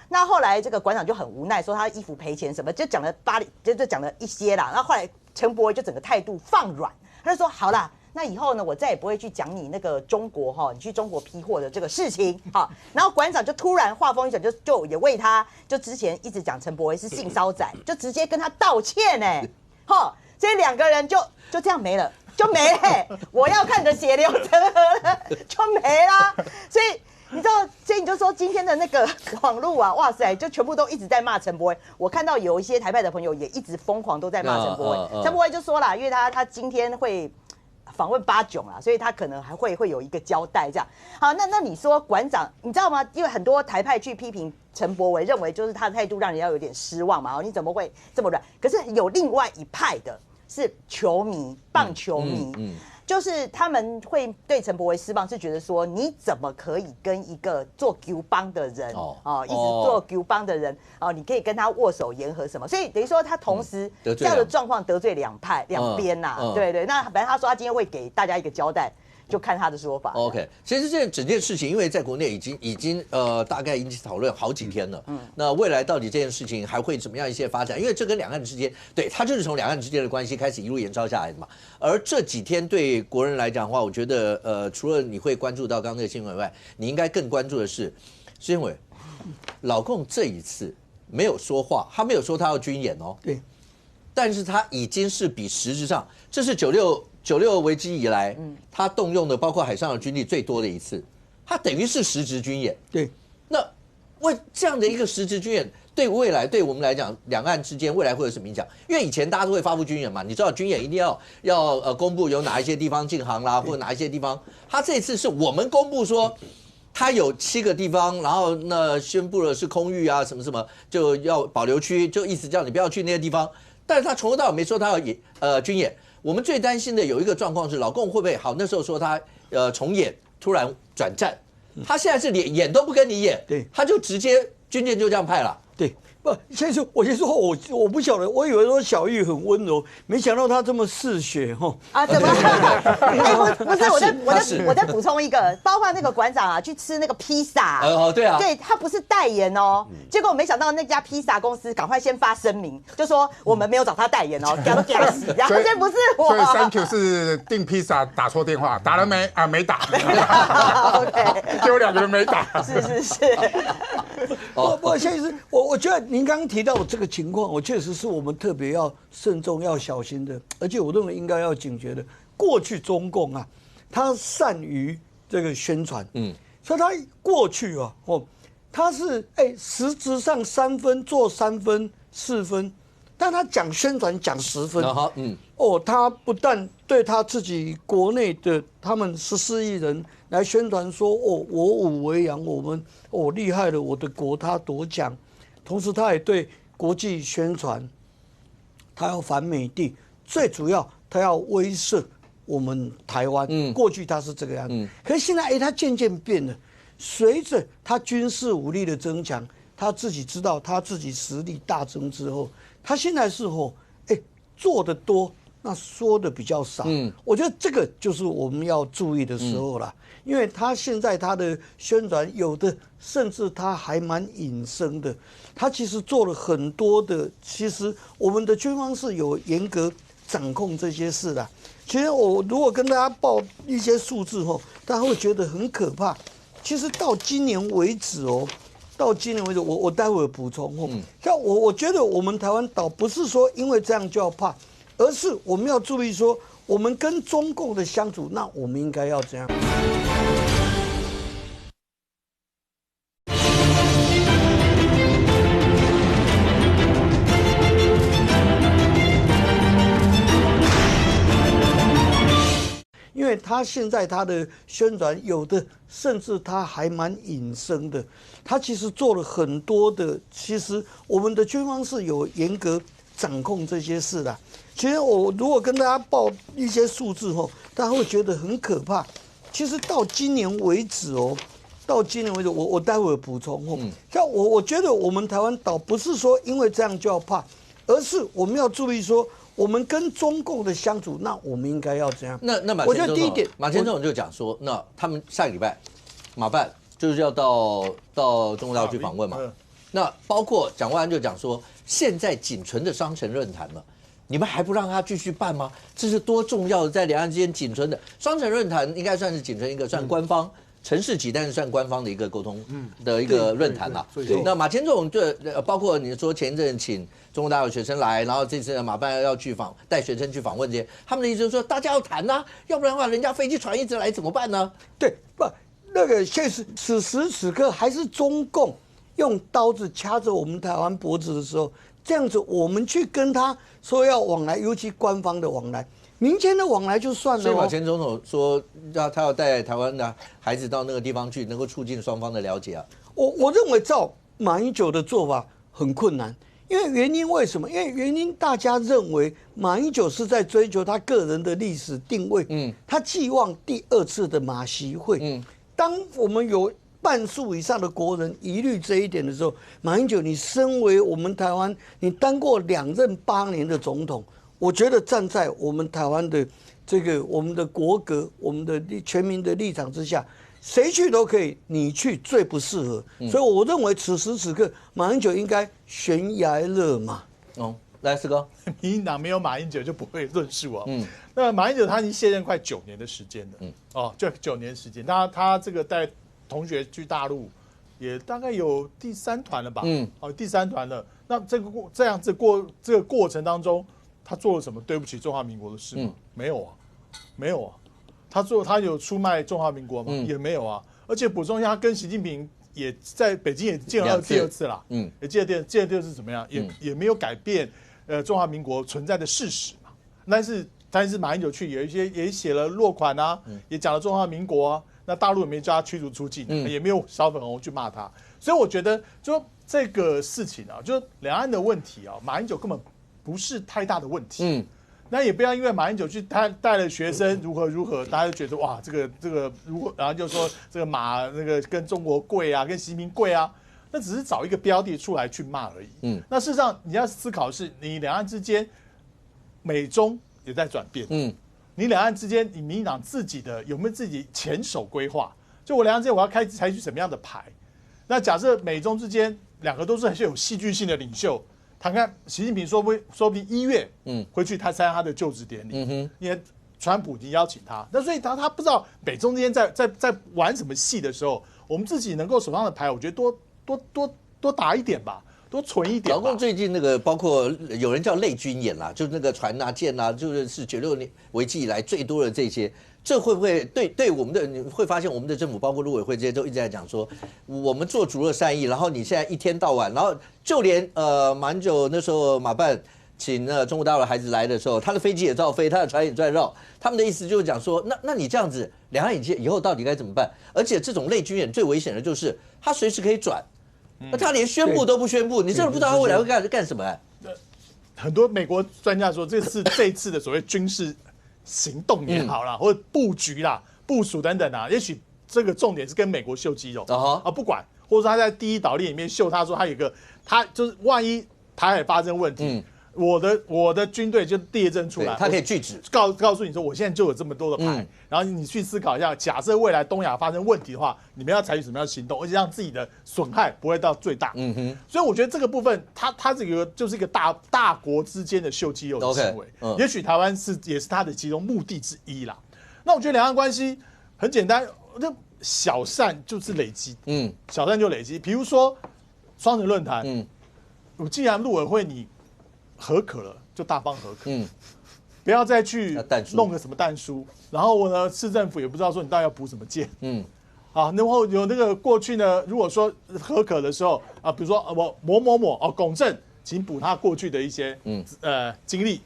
那后来这个馆长就很无奈，说他衣服赔钱什么，就讲了就讲了一些啦。那后来陈柏惟就整个态度放软，他就说好啦。那以后呢，我再也不会去讲你那个中国哈，你去中国批货的这个事情哈。然后馆长就突然话锋一转，就也为他就之前一直讲陈柏惟是性骚仔，就直接跟他道歉哎，哈，所以两个人就这样没了，就没了。我要看你的血流成河了，就没啦。所以你知道，所以你就说今天的那个网路啊，哇塞，就全部都一直在骂陈柏惟。我看到有一些台派的朋友也一直疯狂都在骂陈柏惟。陈柏惟就说啦，因为他今天会访问巴囧啦，所以他可能还会有一个交代这样。好，那你说馆长，你知道吗？因为很多台派去批评陈柏惟，认为就是他的态度让人家有点失望嘛。你怎么会这么软？可是有另外一派的是球迷，棒球迷。就是他们会对陈柏惟失望，是觉得说你怎么可以跟一个做球帮的人一直做球帮的人你可以跟他握手言和什么？所以等于说他同时这样的状况得罪两边呐，对对。那反正他说他今天会给大家一个交代。就看他的说法。OK， 其实这整件事情，因为在国内已经大概引起讨论好几天了。那未来到底这件事情还会怎么样一些发展？因为这跟两岸之间，对，它就是从两岸之间的关系开始一路延烧下来的嘛。而这几天对国人来讲的话，我觉得除了你会关注到刚刚那个新闻以外，你应该更关注的是，施建伟，老共这一次没有说话，他没有说他要军演哦。对。但是他已经是比实质上，这是96危机以来，他动用的包括海上的军力最多的一次，他等于是实质军演。对，那为这样的一个实质军演，对未来对我们来讲，两岸之间未来会有什么影响？因为以前大家都会发布军演嘛，你知道军演一定要公布有哪一些地方禁航啦，或者哪一些地方，他这次是我们公布说。他有7个地方，然后那宣布了是空域啊，什么什么就要保留区，就意思叫你不要去那些地方。但是他从头到尾没说他要军演。我们最担心的有一个状况是，老共会不会好？那时候说他重演，突然转战，他现在是连演都不跟你演，对，他就直接军舰就这样派了，对。不，先说，我先说，我不晓得，我以为说小玉很温柔，没想到他这么嗜血哈。啊，怎么？不是，我再补充一个，包括那个馆长啊，去吃那个披萨。对啊，对他不是代言哦，结果没想到那家披萨公司赶快先发声明，就说我们没有找他代言哦，给他死，然后这不是我。所以 Thank you 是订披萨打错电话，打了没啊？没打。OK， 就有2个人没打。是。不，谢医师，我觉得您刚刚提到这个情况，我确实是我们特别要慎重、要小心的，而且我认为应该要警觉的。过去中共啊，他善于这个宣传，所以他过去啊，他是实质上3分做3分4分，但他讲宣传讲10分，他不但对他自己国内的他们14亿人来宣传说，我武为洋，我们厉害了，我的国他夺奖，同时他也对国际宣传，他要反美帝，最主要他要威慑我们台湾。过去他是这个样子，可是现在他渐渐变了，随着他军事武力的增强，他自己知道他自己实力大增之后，他现在是做得多，那说的比较少。我觉得这个就是我们要注意的时候了，因为他现在他的宣传有的甚至他还蛮隐身的，他其实做了很多的，其实我们的军方是有严格掌控这些事的。其实我如果跟大家报一些数字大家会觉得很可怕。其实到今年为止我待会儿补充像我觉得我们台湾岛不是说因为这样就要怕，而而是我们要注意说，我们跟中共的相处，那我们应该要怎样？因为他现在他的宣传有的甚至他还蛮隐身的，他其实做了很多的，其实我们的军方是有严格掌控这些事的。其实我如果跟大家报一些数字后，大家会觉得很可怕。其实到今年为止哦，我待会补充哦。像我觉得我们台湾倒不是说因为这样就要怕，而是我们要注意说。我们跟中共的相处，那我们应该要怎样？那我觉得第一点，马前总统就讲说，那他们下个礼拜马办就是要到中国大陆去访问嘛。那包括蒋万安就讲说，现在仅存的双城论坛了，你们还不让他继续办吗？这是多重要的，在两岸之间仅存的双城论坛，应该算是仅存一个算官方。城市级，但是算官方的一个沟通的一个论坛啦。那马前总就包括你说前一阵请中国大陆学生来，然后这次马办要去带学生去访问这些，他们的意思就是说大家要谈呐，要不然的话人家飞机船一直来怎么办呢？对，不，那个现实此时此刻还是中共用刀子掐着我们台湾脖子的时候，这样子我们去跟他说要往来，尤其官方的往来。民间的往来就算了。所以马前总统说，他要带台湾的孩子到那个地方去，能够促进双方的了解啊。我认为照马英九的做法很困难，因为原因为什么？因为原因大家认为马英九是在追求他个人的历史定位，他寄望第2次的马习会，当我们有半数以上的国人疑虑这一点的时候，马英九，你身为我们台湾，你当过2任8年的总统。我觉得站在我们台湾的我们的国格、我们的全民的立场之下，谁去都可以，你去最不适合。所以我认为此时此刻，马英九应该悬崖勒马。来，四哥，民进党没有马英九就不会论述哦。那马英九他已经卸任快9年的时间了，就9年时间。他这个带同学去大陆，也大概有第3团了吧？第3团了。那这个过程当中。他做了什么对不起中华民国的事吗？没有啊，没有啊。他有出卖中华民国吗？也没有啊。而且补充一下，他跟习近平也在北京也见了第2次啦。也见了第2次怎么样？也没有改变中华民国存在的事实嘛。但是马英九去也写了落款啊，也讲了中华民国啊。那大陆也没叫他驱逐出境，也没有烧粉红去骂他。所以我觉得就这个事情啊，就两岸的问题啊，马英九根本不是太大的问题，那也不要因为马英九去他带了学生如何，大家就觉得哇，这个如果然后就说这个马那个跟中国贵啊，跟习近平贵啊，那只是找一个标的出来去骂而已。那事实上你要思考的是，你两岸之间美中也在转变，你两岸之间你民进党自己的有没有自己前手规划？就我两岸之间我要采取什么样的牌？那假设美中之间两个都是很有戏剧性的领袖。谈看习近平说不定1月会去参加他的就职典礼，因为川普已经邀请他，那所以他不知道美中之间在玩什么戏的时候，我们自己能够手上的牌，我觉得多打一点吧，多存一点吧。老共最近那个包括有人叫类军演啦，就是那个船啊舰啊，就是96年危机以来最多的这些。这会不会对我们的你会发现我们的政府包括陆委会这些都一直在讲说，我们做足了善意，然后你现在一天到晚，然后就连马英九那时候马办请中国大陆的孩子来的时候，他的飞机也照飞，他的船也在绕，他们的意思就是讲说，那你这样子两岸以后到底该怎么办？而且这种类军演最危险的就是他随时可以转，那他连宣布都不宣布，你真的不知道他未来会干什么。很多美国专家说，这一次的所谓军事行动也好啦，或者布局啦、部署等等啊，也许这个重点是跟美国秀肌肉不管，或者说他在第一岛链里面秀，他说他就是万一台海发生问题，我的军队就列阵出来，他可以拒止，告诉你说我现在就有这么多的牌，然后你去思考一下，假设未来东亚发生问题的话，你们要采取什么样的行动，而且让自己的损害不会到最大。所以我觉得这个部分，它这个就是一个大国之间的秀肌肉的行为。也许台湾也是它的其中目的之一啦。那我觉得两岸关系很简单，就小善就是累积，小善就累积。比如说双城论坛，我既然陆委会你合可了，就大方合可。不要再去弄个什么弹书，然后呢，市政府也不知道说你到底要补什么件，啊，然后有那个过去呢，如果说合可的时候啊，比如说某某某龚正，请补他过去的一些经历，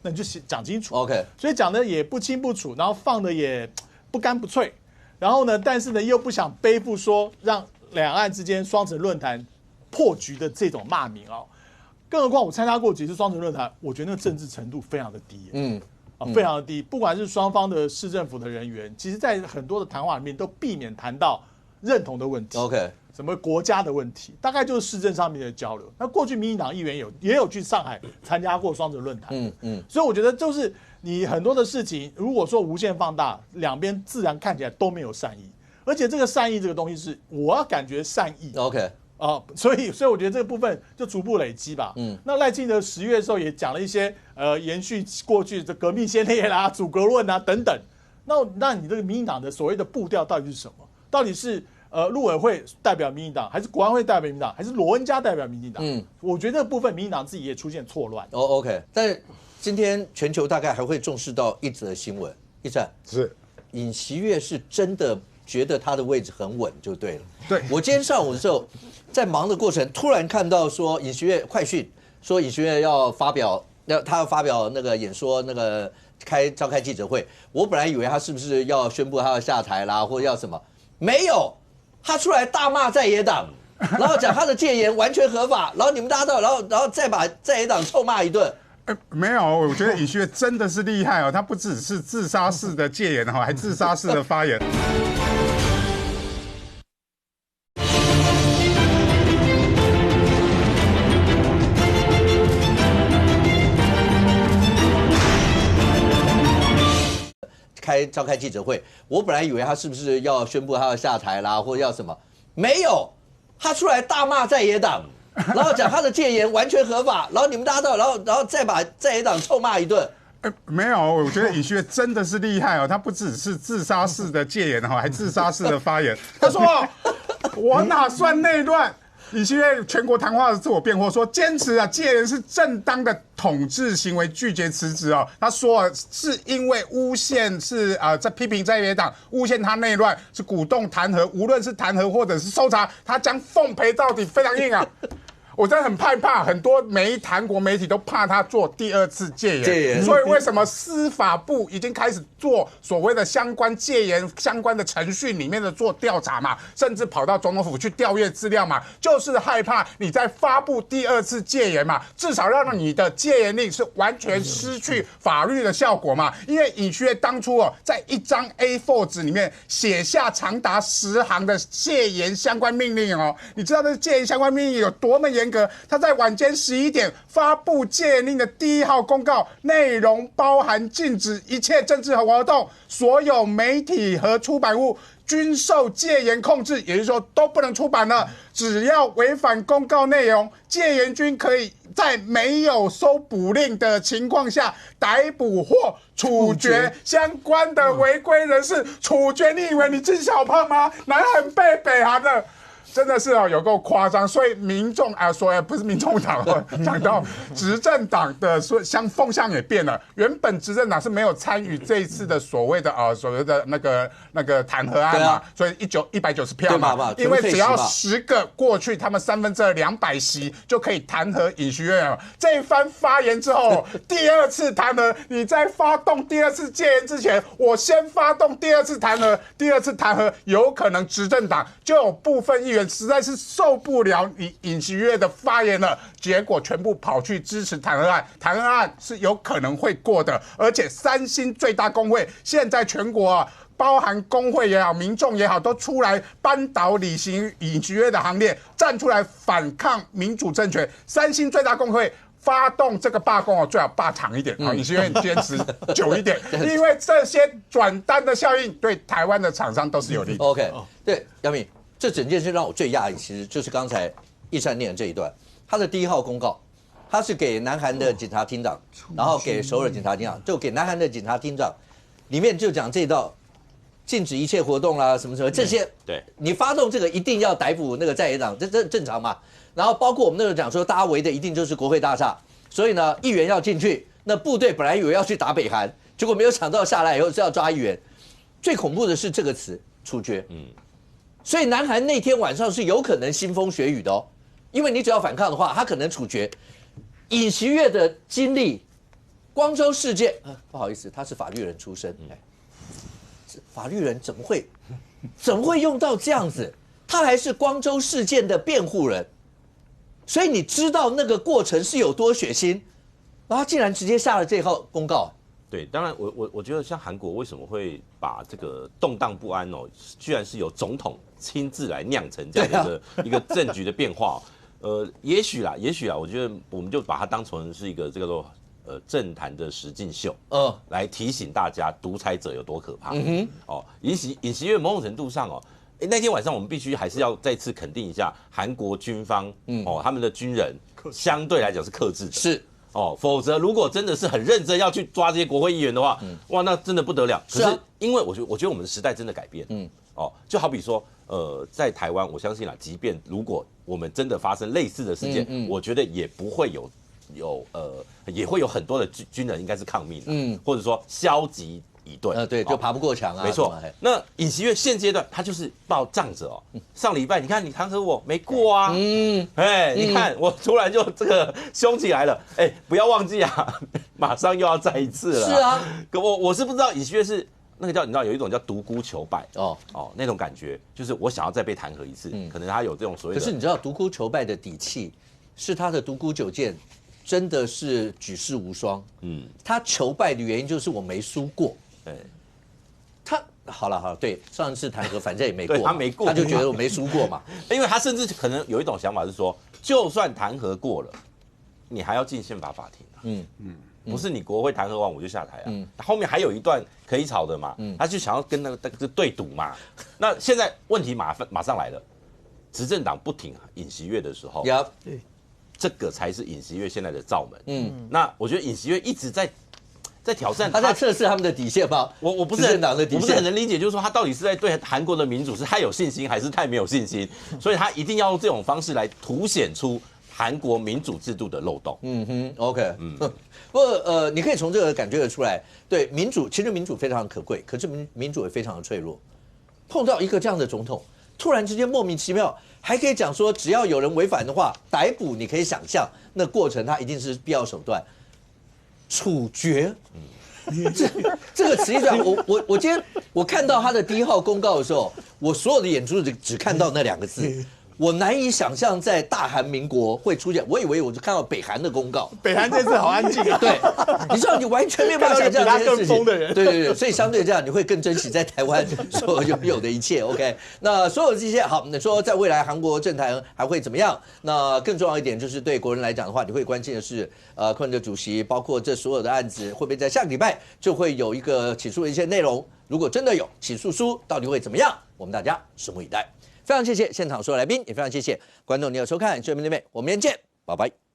那你就讲清楚。OK， 所以讲的也不清不楚，然后放的也不干不脆，然后呢，但是呢又不想背负说让两岸之间双城论坛破局的这种骂名哦。更何况我参加过几次双城论坛，我觉得那个政治程度非常的低，非常的低。不管是双方的市政府的人员，其实在很多的谈话里面都避免谈到认同的问题。OK， 什么国家的问题，大概就是市政上面的交流。那过去民进党议员也有去上海参加过双城论坛，所以我觉得就是你很多的事情，如果说无限放大，两边自然看起来都没有善意，而且这个善意这个东西是我要感觉善意。OK。所以我觉得这个部分就逐步累积吧。那赖清德10月的时候也讲了一些延续过去的革命先烈啦、阻隔论啊等等。那你这个民进党的所谓的步调到底是什么？到底是陆委会代表民进党，还是国安会代表民进党，还是罗恩嘉代表民进党？我觉得这个部分民进党自己也出现错乱。OK， 但是今天全球大概还会重视到一则新闻，一战是尹锡悦是真的觉得他的位置很稳就对了。对，我今天上午的时候在忙的过程，突然看到说尹锡悦快讯说尹锡悦要发表那个演说，那个召开记者会。我本来以为他是不是要宣布他要下台啦，或者要什么，没有，他出来大骂在野党，然后讲他的戒严完全合法，然后你们大家都，然后再把在野党臭骂一顿。没有，我觉得尹锡悦真的是厉害哦，他不只是自杀式的戒严哈，还自杀式的发言。召开记者会，我本来以为他是不是要宣布他要下台啦，或者要什么，没有，他出来大骂在野党，然后讲他的戒严完全合法，然后你们大家都，然后再把在野党臭骂一顿。没有，我觉得尹锡悦真的是厉害哦，他不只是自杀式的戒严哈，还自杀式的发言。他说：“我哪算内乱？”尹锡悦全国谈话的自我辩护说，坚持戒严是正当的统治行为，拒绝辞职哦。他说是因为诬陷是在批评在野党，诬陷他内乱，是鼓动弹劾，无论是弹劾或者是搜查，他将奉陪到底，非常硬啊。我真的很害怕，很多韩国媒体都怕他做第二次戒严，所以为什么司法部已经开始做所谓的相关戒严相关的程序里面的做调查嘛，甚至跑到总统府去调阅资料嘛，就是害怕你在发布第二次戒严嘛，至少让你的戒严令是完全失去法律的效果嘛。因为尹锡悦当初在一张 A4 纸里面写下长达10行的戒严相关命令哦，你知道这戒严相关命令有多么严格？他在晚间11点发布戒严令的第1号公告，内容包含禁止一切政治活动，所有媒体和出版物均受戒严控制，也就是说都不能出版了。只要违反公告内容，戒严军可以在没有搜捕令的情况下逮捕或处决相关的违规人士。处决？你以为你金小胖吗？南韩被北韩的。真的是有够夸张，所以民众不是民众党讲到执政党的风向也变了。原本执政党是没有参与这一次的所谓的那个弹劾案嘛，所以190票嘛，因为只要10个过去，他们2/3 200席就可以弹劾尹锡悦。这一番发言之后，第二次弹劾，你在发动第二次戒严之前，我先发动第二次弹劾，第二次弹劾有可能执政党就有部分议员实在是受不了你尹锡悦的发言了，结果全部跑去支持弹劾案。弹劾案是有可能会过的，而且3星最大工会现在全国包含工会也好，民众也好，都出来扳倒李尹锡悦的行列，站出来反抗民主政权。3星最大工会发动这个罢工最好罢长一点尹锡悦坚持久一点，因为这些转单的效应对台湾的厂商都是有利的。OK， 对，杨明。这整件事让我最讶异，其实就是刚才一山念的这一段，他的第1号公告，他是给南韩的警察厅长，然后给首尔警察厅长，就给南韩的警察厅长，里面就讲这道禁止一切活动啦，什么什么这些，对，你发动这个一定要逮捕那个在野党，这正常嘛。然后包括我们那时候讲说，大家围的一定就是国会大厦，所以呢，议员要进去。那部队本来以为要去打北韩，结果没有想到下来以后是要抓议员。最恐怖的是这个词处决，所以南韩那天晚上是有可能腥风血雨的哦，因为你只要反抗的话，他可能处决。尹锡悦的经历，光州事件，不好意思，他是法律人出身，法律人怎么会用到这样子？他还是光州事件的辩护人，所以你知道那个过程是有多血腥，然后他竟然直接下了这号公告。对，当然我觉得像韩国为什么会把这个动荡不安哦，居然是由总统亲自来酿成这样的一个政局的变化。也许啦，我觉得我们就把它当成是一个这个做政坛的实境秀，来提醒大家独裁者有多可怕。尹锡悦某种程度上哦，那天晚上我们必须还是要再次肯定一下韩国军方，他们的军人相对来讲是克制的，是。否则如果真的是很认真要去抓这些国会议员的话，哇，那真的不得了。可是因为我觉得我们的时代真的改变，就好比说，在台湾，我相信啦，即便如果我们真的发生类似的事件，我觉得也不会也会有很多的军人应该是抗命的，或者说消极以对，对，就爬不过墙啊，没错。那尹锡悦现阶段他就是抱仗着上礼拜你看你弹劾我没过啊，你看我突然就这个凶起来了，不要忘记啊，马上又要再一次了。是啊，可我是不知道尹锡悦是那个叫你知道有一种叫独孤求败那种感觉，就是我想要再被弹劾一次，可能他有这种所谓的。可是你知道独孤求败的底气是他的独孤九剑真的是举世无双，他求败的原因就是我没输过。他好了，对，上次弹劾反正也没过，他没过，他就觉得我没输过嘛。因为他甚至可能有一种想法是说，就算弹劾过了，你还要进宪法法庭不是你国会弹劾完我就下台啊，后面还有一段可以吵的嘛，他就想要跟那个对赌嘛。那现在问题马上来了，执政党不挺尹锡悦的时候，这个才是尹锡悦现在的罩门。那我觉得尹锡悦一直在挑战，他在测试他们的底线吗？我不是很能理解，就是说他到底是在对韩国的民主是太有信心，还是太没有信心？所以他一定要用这种方式来凸显出韩国民主制度的漏洞。OK，不过你可以从这个感觉得出来，对民主，其实民主非常可贵，可是民主也非常的脆弱。碰到一个这样的总统，突然之间莫名其妙，还可以讲说，只要有人违反的话，逮捕，你可以想象那过程，他一定是必要手段。处决，这个词一讲，我今天我看到他的第一号公告的时候，我所有的眼珠子只看到那两个字。我难以想象在大韩民国会出现，我以为我就看到北韩的公告。北韩这次好安静啊！对，你知道你完全没有办法想象这件事情。对对对，所以相对这样，你会更珍惜在台湾所拥有的一切。OK， 那所有这些好，你说在未来韩国政坛还会怎么样？那更重要一点就是对国人来讲的话，你会关心的是，柯文哲主席，包括这所有的案子，会不会在下个礼拜就会有一个起诉的一些内容？如果真的有起诉书，到底会怎么样？我们大家拭目以待。非常谢谢现场所有来宾，也非常谢谢观众你的收看，我们明天见，拜拜。